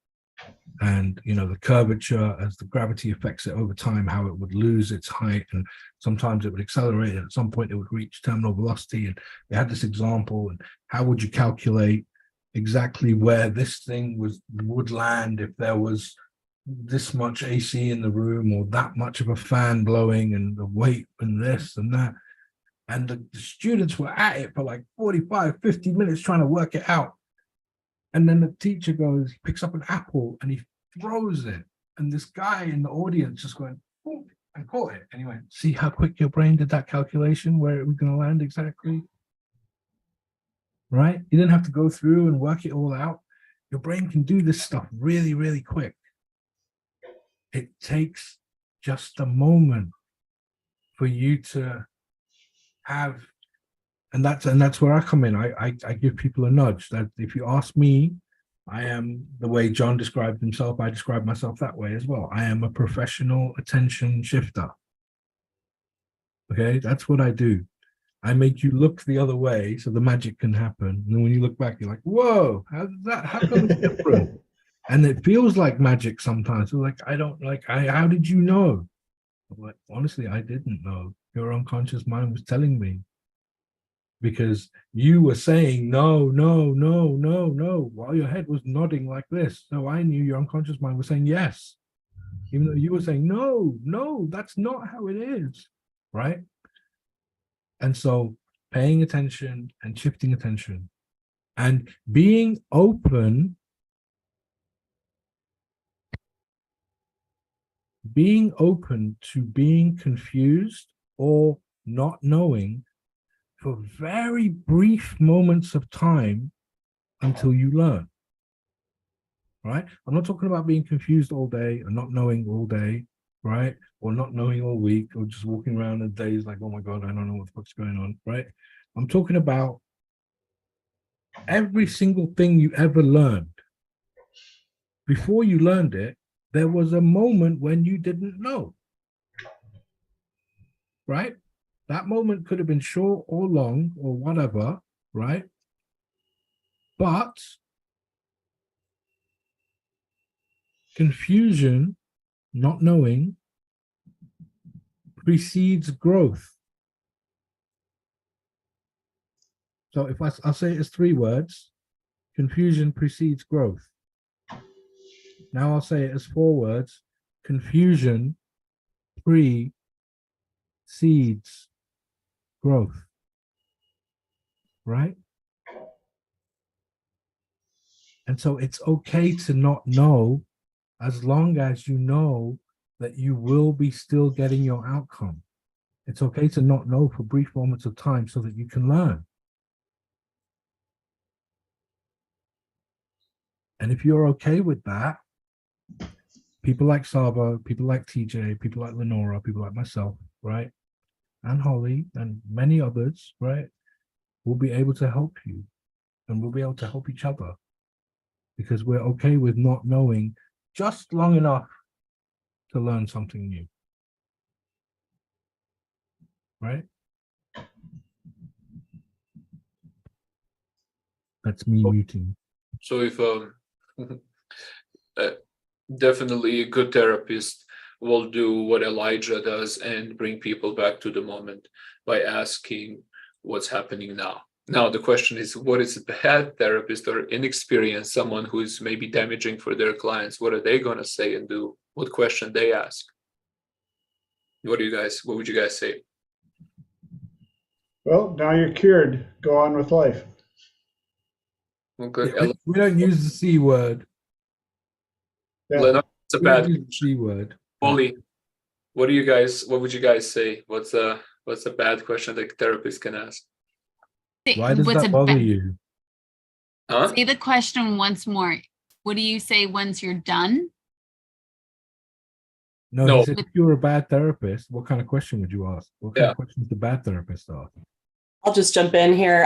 and, you know, the curvature as the gravity affects it over time, how it would lose its height, and sometimes it would accelerate, and at some point it would reach terminal velocity. And they had this example, and how would you calculate exactly where this thing would land if there was this much AC in the room, or that much of a fan blowing, and the weight and this and that. And the students were at it for like 45, 50 minutes trying to work it out. And then the teacher goes, picks up an apple and he throws it. And this guy in the audience just going, oh, I caught it. And he went, see how quick your brain did that calculation, where it was going to land exactly? Right? You didn't have to go through and work it all out. Your brain can do this stuff really, really quick. It takes just a moment for you to have, and that's where I come in. I give people a nudge that if you ask me, I am the way John described himself. I describe myself that way as well. I am a professional attention shifter. Okay, that's what I do. I make you look the other way so the magic can happen. And then when you look back, you're like, whoa, how come it's different? And it feels like magic sometimes. So like, how did you know? I'm like, honestly, I didn't know. Your unconscious mind was telling me. Because you were saying no, no, no, no, no, while your head was nodding like this. So I knew your unconscious mind was saying yes. Even though you were saying, no, no, that's not how it is. Right? And so paying attention and shifting attention and being open to being confused or not knowing for very brief moments of time until you learn. Right? I'm not talking about being confused all day and not knowing all day, right? Or not knowing all week, or just walking around in days like, oh my God, I don't know what the fuck's going on, right? I'm talking about every single thing you ever learned. Before you learned it, there was a moment when you didn't know, right? That moment could have been short or long or whatever, right? But confusion, not knowing, precedes growth. So if I'll say it as 3 words, confusion precedes growth. Now I'll say it as 4 words, confusion precedes growth. Right? And so it's okay to not know, as long as you know that you will be still getting your outcome. It's okay to not know for brief moments of time so that you can learn. And if you're okay with that, people like Saba, people like TJ, people like Lenora, people like myself, right? And Holly and many others, right? We'll be able to help you, and we'll be able to help each other, because we're okay with not knowing just long enough to learn something new. Right? That's me muting. So if definitely a good therapist will do what Elijah does and bring people back to the moment by asking what's happening now. Now the question is, what is a bad therapist or inexperienced, someone who is maybe damaging for their clients? What are they going to say and do? What question they ask? What would you guys say? Well, now you're cured. Go on with life. Okay. Yeah, we don't use the C word. Yeah. It's a We don't bad use the C word. Polly. What would you guys say? What's a bad question that therapist can ask? Why does What's that a bother ba- you? Huh? Say the question once more. What do you say once you're done? No, No. he said if you were a bad therapist, what kind of question would you ask? What kind Yeah. of questions do bad therapists ask? I'll just jump in here.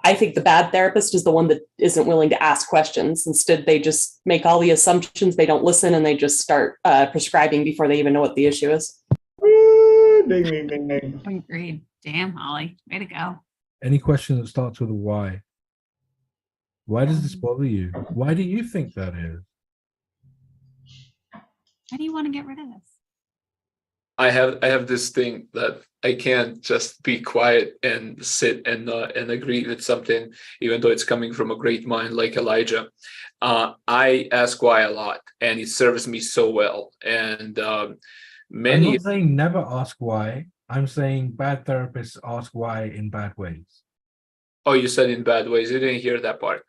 I think the bad therapist is the one that isn't willing to ask questions. Instead, they just make all the assumptions, they don't listen, and they just start prescribing before they even know what the issue is. Woo, ding, ding, ding, ding. Agreed. Damn, Holly. Way to go. Any question that starts with a why? Why does this bother you? Why do you think that is? How do you want to get rid of this? I have this thing that I can't just be quiet and sit and agree with something, even though it's coming from a great mind like Elijah. I ask why a lot, and it serves me so well. And I'm many. not saying never ask why. I'm saying bad therapists ask why in bad ways. Oh, you said in bad ways. You didn't hear that part.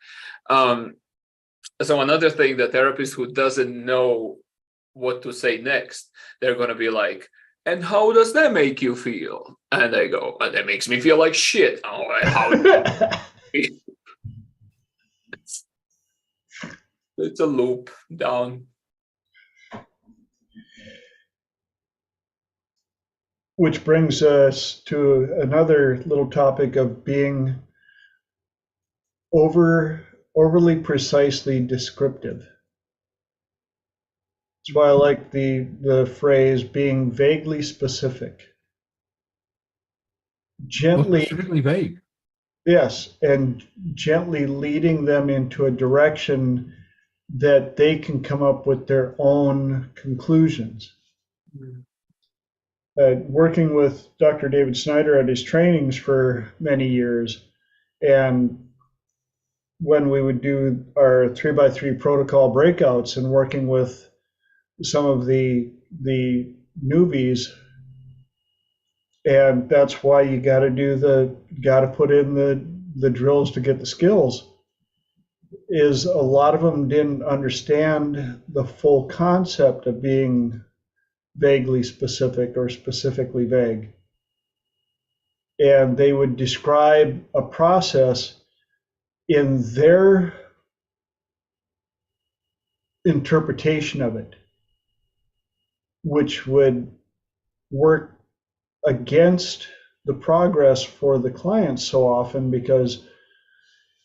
So another thing, the therapist who doesn't know what to say next, they're going to be like, and how does that make you feel? And I go, that makes me feel like shit. Oh, it's a loop down. Which brings us to another little topic of being overly precisely descriptive. That's why I like the phrase being vaguely specific. Or Gently, specifically vague. yes, and gently leading them into a direction that they can come up with their own conclusions. Working with Dr. David Snyder at his trainings for many years, and when we would do our 3x3 protocol breakouts and working with some of the newbies, and that's why you got to put in the drills to get the skills, is a lot of them didn't understand the full concept of being vaguely specific or specifically vague. And they would describe a process in their interpretation of it, which would work against the progress for the clients so often, because,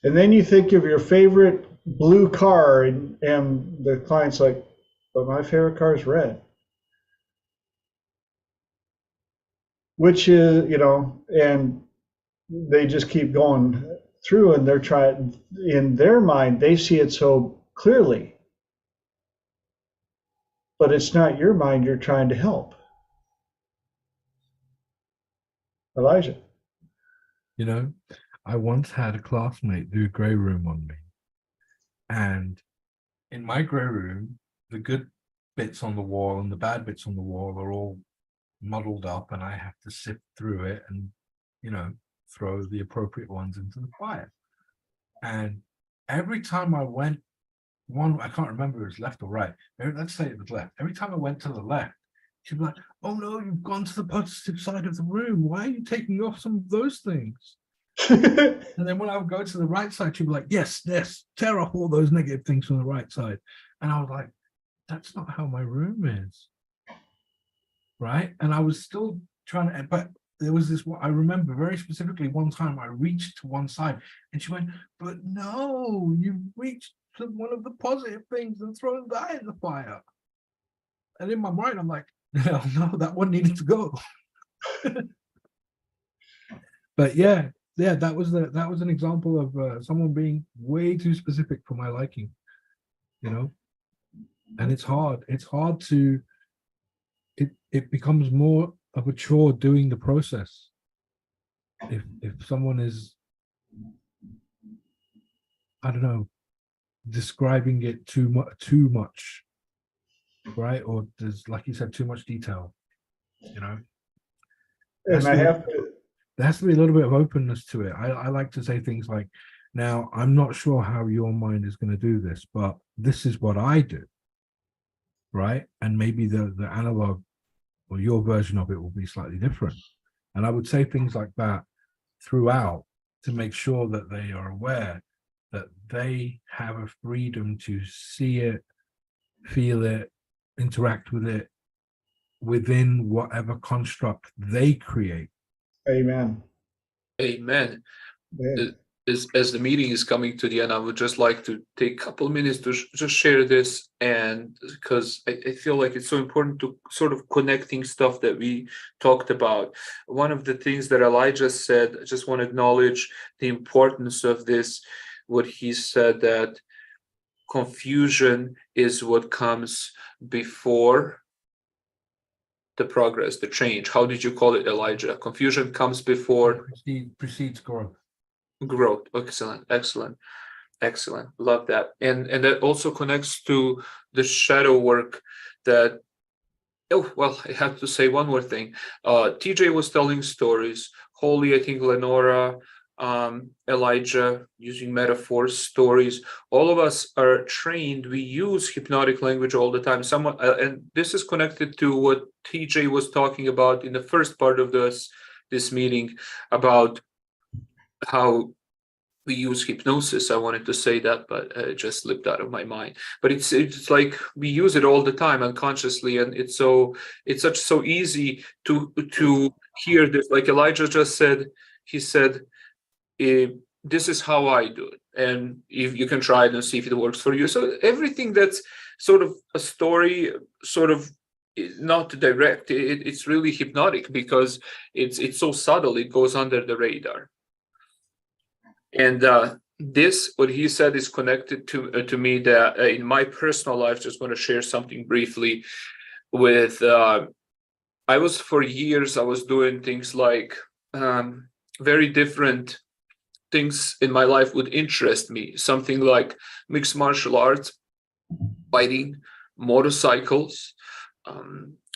and then you think of your favorite blue car, and the client's like, but my favorite car is red. Which is, and they just keep going through, and they're trying, in their mind, they see it so clearly. But it's not your mind you're trying to help. Elijah. I once had a classmate do a grey room on me. And in my grey room, the good bits on the wall and the bad bits on the wall are all muddled up, and I have to sift through it and, throw the appropriate ones into the fire. And every time I went, I can't remember if it was left or right. Maybe let's say it was left. Every time I went to the left, she'd be like, oh no, you've gone to the positive side of the room. Why are you taking off some of those things? And then when I would go to the right side, she'd be like, yes, tear off all those negative things from the right side. And I was like, that's not how my room is. Right? And I was still trying to, but there was this, I remember very specifically one time I reached to one side and she went, but no, you reached to one of the positive things and thrown that in the fire. And in my mind, I'm like, no, that one needed to go. But yeah, that was an example of someone being way too specific for my liking, and it's hard. It's hard to. It becomes more of a chore doing the process. If someone is, I don't know, describing it too much, right? Or there's, like you said, too much detail. And I have to. There has to be a little bit of openness to it. I like to say things like, Now, I'm not sure how your mind is going to do this, but this is what I do, right? And maybe the analog or your version of it will be slightly different. And I would say things like that throughout to make sure that they are aware that they have a freedom to see it, feel it, interact with it within whatever construct they create. Amen. Amen. Yeah. As the meeting is coming to the end, I would just like to take a couple of minutes to just share this, and because I feel like it's so important to sort of connecting stuff that we talked about. One of the things that Elijah said, I just want to acknowledge the importance of this, what he said, that confusion is what comes before the progress, the change. How did you call it, Elijah? Confusion comes before Precedes growth. growth. Excellent. Love that. And that also connects to the shadow work that, oh, well, I have to say one more thing. TJ was telling stories. Holly, I think Lenora, Elijah, using metaphors, stories. All of us are trained. We use hypnotic language all the time. Someone, and this is connected to what TJ was talking about in the first part of this meeting about how we use hypnosis. I wanted to say that, but it just slipped out of my mind. But it's like we use it all the time unconsciously, and it's so easy to hear this. Like Elijah just said, he said, "This is how I do it," and if you can try it and see if it works for you. So everything that's sort of a story, sort of not direct, it's really hypnotic because it's so subtle. It goes under the radar. And this, what he said, is connected to me that in my personal life, just want to share something briefly with, I was for years, I was doing things like very different things in my life would interest me. Something like mixed martial arts, fighting, motorcycles.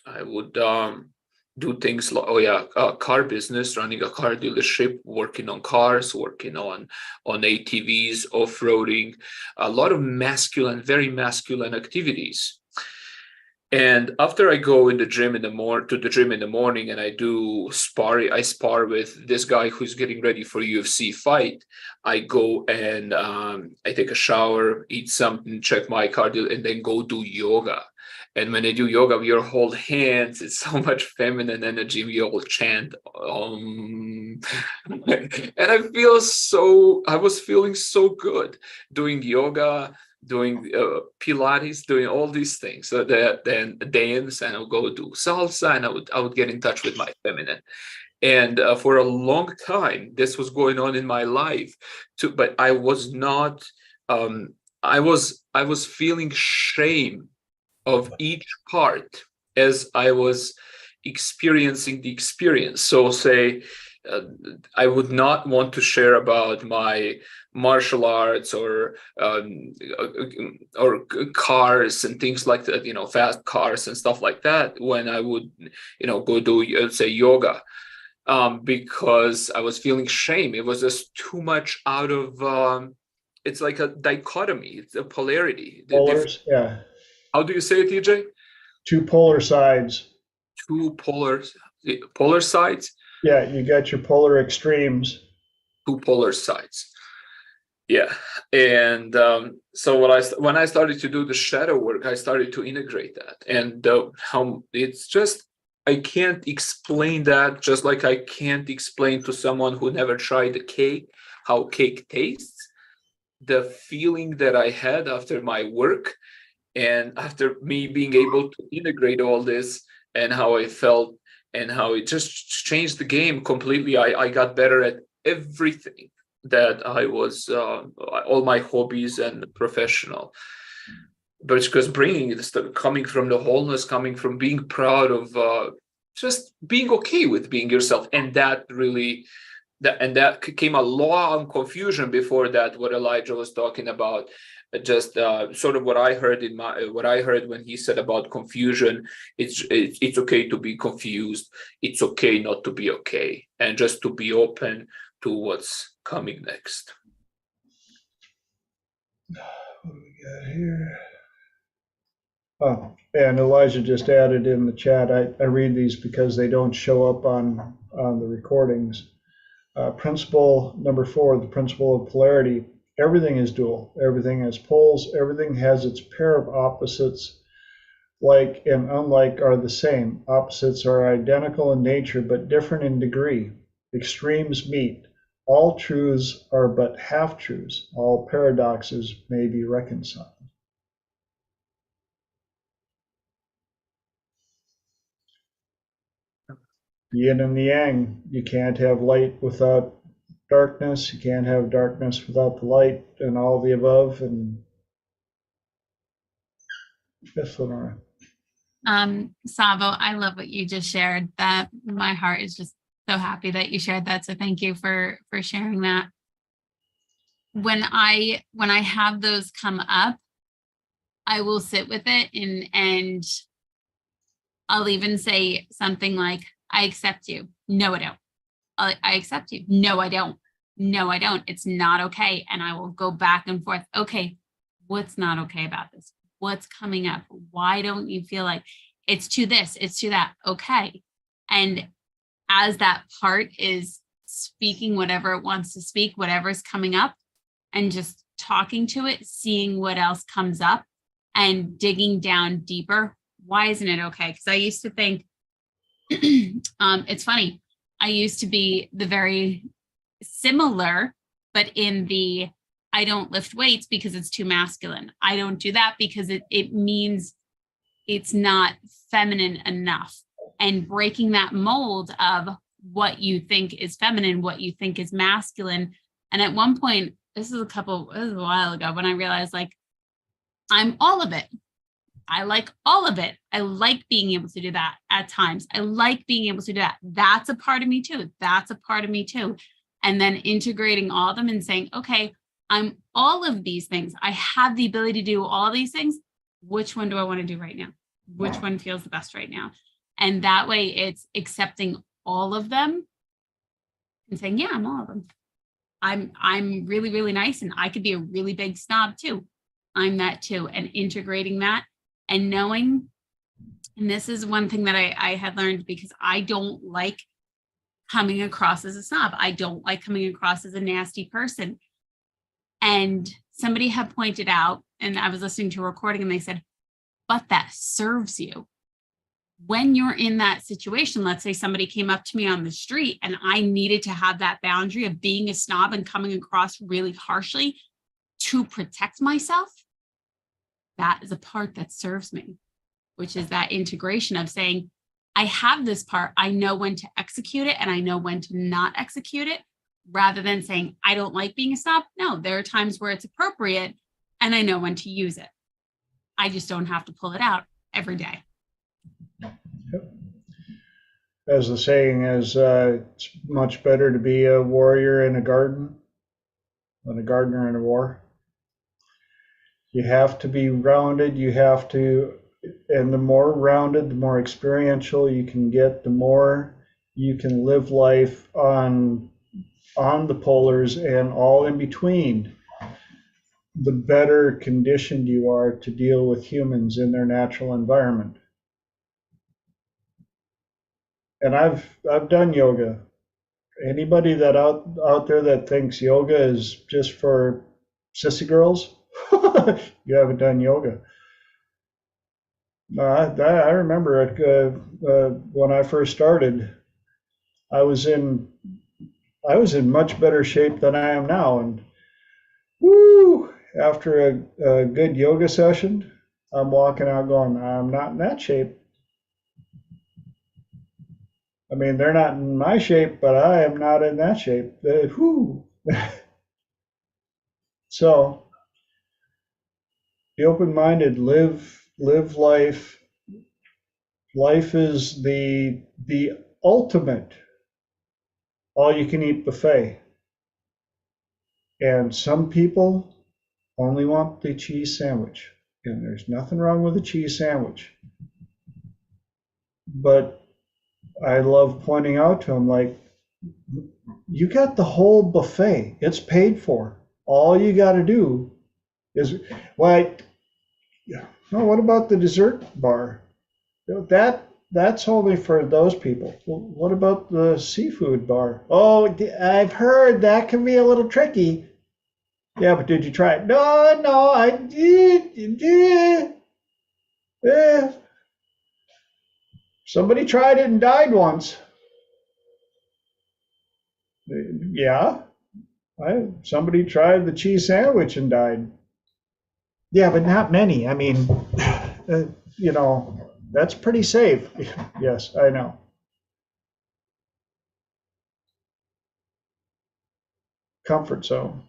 I would do things like car business, running a car dealership, working on cars, working on ATVs, off-roading, a lot of masculine, very masculine activities. And after I go in the gym in the morning and I do sparring, I spar with this guy who's getting ready for a UFC fight. I go and I take a shower, eat something, check my cardio, and then go do yoga. And when I do yoga, we all hold hands. It's so much feminine energy. We all chant, and I was feeling so good doing yoga, doing Pilates, doing all these things. So then dance, and I'll go do salsa, and I would get in touch with my feminine. And for a long time, this was going on in my life too. But I was not. I was feeling shame of each part as I was experiencing the experience. So say I would not want to share about my martial arts or cars and things like that, fast cars and stuff like that when I would, go do, say, yoga, because I was feeling shame. It was just too much out of, it's like a dichotomy. It's a polarity. Polars, yeah. How do you say it, TJ? Two polar sides. Two polar sides? Yeah, you got your polar extremes. Two polar sides. Yeah. And so when I started to do the shadow work, I started to integrate that. And how it's just, I can't explain that, just like I can't explain to someone who never tried a cake how cake tastes. The feeling that I had after my work and after me being able to integrate all this and how I felt and how it just changed the game completely. I got better at everything that I was, all my hobbies and professional. But it's because bringing it, coming from the wholeness, coming from being proud of just being okay with being yourself. And that really, that came a long confusion before that, what Elijah was talking about. Just sort of what I heard when he said about confusion. It's okay to be confused. It's okay not to be okay, and just to be open to what's coming next. What do we got here? Oh, and Elijah just added in the chat. I read these because they don't show up on the recordings. Principle number 4, the principle of polarity. Everything is dual. Everything has poles. Everything has its pair of opposites. Like and unlike are the same. Opposites are identical in nature but different in degree. Extremes meet. All truths are but half truths. All paradoxes may be reconciled. Yin and the yang. You can't have light without darkness. You can't have darkness without the light, and all the above. And yes, Lenora. Savo, I love what you just shared. That my heart is just so happy that you shared that. So thank you for sharing that. When I have those come up, I will sit with it and I'll even say something like, I accept you. No, I don't. I accept you. No, I don't. No, I don't. It's not okay. And I will go back and forth. Okay, what's not okay about this? What's coming up? Why don't you feel like it's to this, it's to that? Okay. And as that part is speaking whatever it wants to speak, whatever's coming up, and just talking to it, seeing what else comes up and digging down deeper. Why isn't it okay? Because I used to think, it's funny. I used to be the very similar, but in the, I don't lift weights because it's too masculine. I don't do that because it means it's not feminine enough. And breaking that mold of what you think is feminine, what you think is masculine. And at one point, this is a while ago when I realized, like, I'm all of it. I like all of it. I like being able to do that at times. I like being able to do that. That's a part of me too. That's a part of me too. And then integrating all of them and saying, okay, I'm all of these things. I have the ability to do all these things. Which one do I want to do right now? Which one feels the best right now? And that way it's accepting all of them and saying, yeah, I'm all of them. I'm really, really nice. And I could be a really big snob too. I'm that too. And integrating that and knowing, and this is one thing that I had learned, because I don't like coming across as a snob. I don't like coming across as a nasty person. And somebody had pointed out, and I was listening to a recording and they said, but that serves you. When you're in that situation, let's say somebody came up to me on the street and I needed to have that boundary of being a snob and coming across really harshly to protect myself, that is a part that serves me, which is that integration of saying, I have this part, I know when to execute it and I know when to not execute it, rather than saying, I don't like being a snob. No, there are times where it's appropriate and I know when to use it. I just don't have to pull it out every day. As the saying is, it's much better to be a warrior in a garden than a gardener in a war. You have to be rounded. You have to, and the more rounded, the more experiential you can get, the more you can live life on the polars and all in between, the better conditioned you are to deal with humans in their natural environment. And I've done yoga. Anybody that out there that thinks yoga is just for sissy girls, you haven't done yoga. I remember it when I first started. I was in much better shape than I am now, and woo! After a good yoga session, I'm walking out going, I'm not in that shape. I mean, they're not in my shape, but I am not in that shape. Whoo! So, be open-minded, live life. Life is the ultimate all-you-can-eat buffet. And some people only want the cheese sandwich. And there's nothing wrong with a cheese sandwich. But I love pointing out to them, like, you got the whole buffet. It's paid for. All you got to do Is why? No, what about the dessert bar? That's only for those people. Well, what about the seafood bar? Oh, I've heard that can be a little tricky. Yeah, but did you try it? No, no, I did. Somebody tried it and died once. Yeah, somebody tried the cheese sandwich and died. Yeah, but not many. I mean, you know, that's pretty safe. Yes, I know. Comfort zone.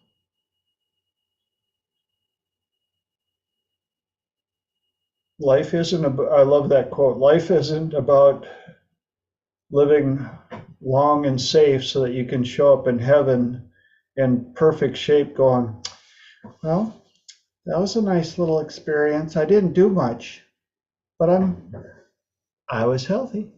Life isn't about, I love that quote. Life isn't about living long and safe so that you can show up in heaven in perfect shape going, well, that was a nice little experience. I didn't do much, but I was healthy.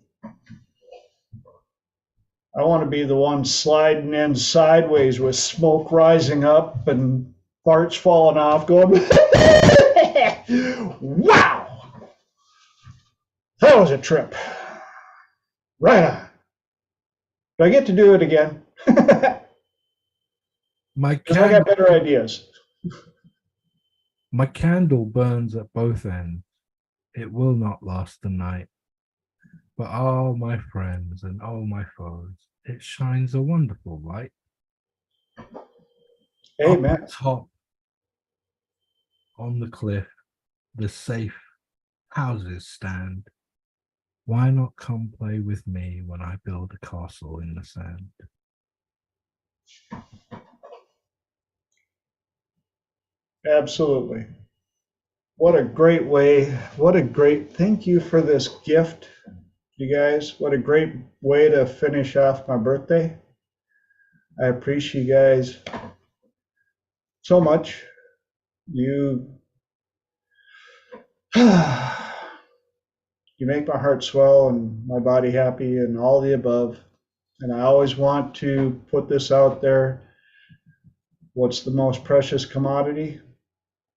I want to be the one sliding in sideways with smoke rising up and farts falling off going, wow, that was a trip. Right on. Do I get to do it again? My Because I got better ideas. my candle burns at both ends. It will not last the night. But oh, my friends and oh, my foes, it shines a wonderful light. Amen. Up top on the cliff, the safe houses stand. Why not come play with me when I build a castle in the sand? Absolutely. What a great way. Thank you for this gift, you guys. What a great way to finish off my birthday. I appreciate you guys so much. You you make my heart swell and my body happy and all the above. And I always want to put this out there. What's the most precious commodity?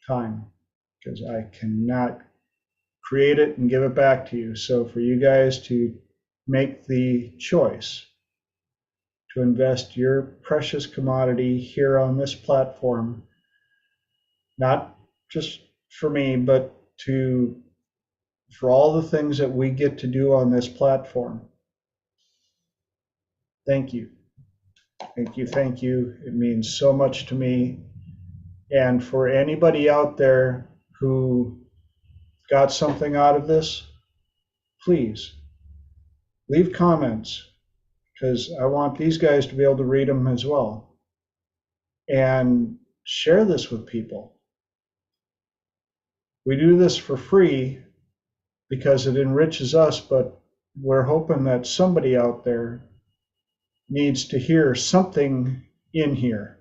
Time. Because I cannot create it and give it back to you. So for you guys to make the choice to invest your precious commodity here on this platform, not just for me, but for all the things that we get to do on this platform. Thank you. Thank you. Thank you. It means so much to me. And for anybody out there who got something out of this, please leave comments, because I want these guys to be able to read them as well. And share this with people. We do this for free because it enriches us, but we're hoping that somebody out there needs to hear something in here.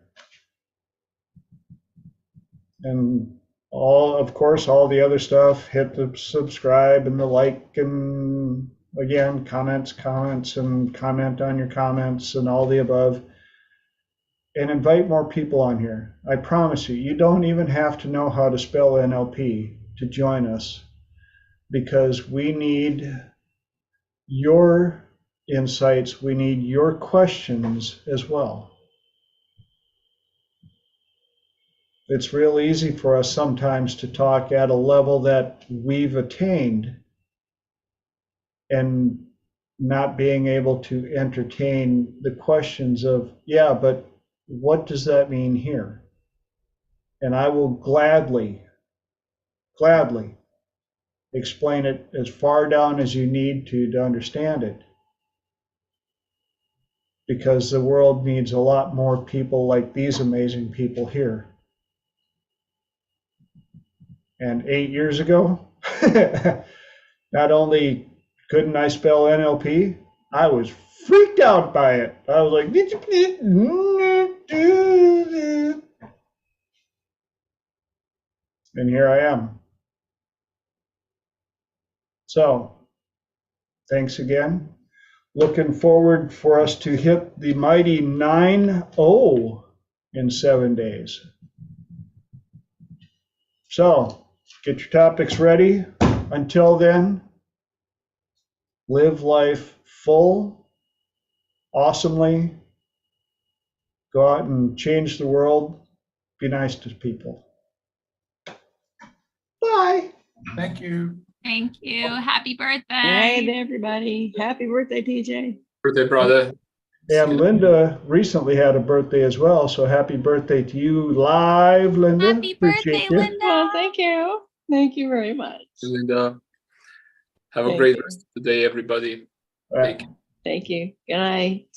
And of course, all the other stuff, hit the subscribe and the like, and again, comments, and comment on your comments and all the above. And invite more people on here. I promise you, you don't even have to know how to spell NLP to join us, because we need your insights, we need your questions as well. It's real easy for us sometimes to talk at a level that we've attained and not being able to entertain the questions of, yeah, but what does that mean here? And I will gladly explain it as far down as you need to understand it. Because the world needs a lot more people like these amazing people here. And 8 years ago, not only couldn't I spell NLP, I was freaked out by it. I was like, did you please do this? And here I am. So, thanks again. Looking forward for us to hit the mighty 9-0 in 7 days. So get your topics ready. Until then, live life full, awesomely. Go out and change the world. Be nice to people. Bye. Thank you. Thank you. Happy birthday. Hey there, everybody. Happy birthday, TJ. Birthday, brother. And Linda recently had a birthday as well. So happy birthday to you live, Linda. Happy birthday, Appreciate you. Linda. Well, thank you. Thank you very much. And have a Thank great you. rest of the day, everybody. All right. Take Thank you. Good night.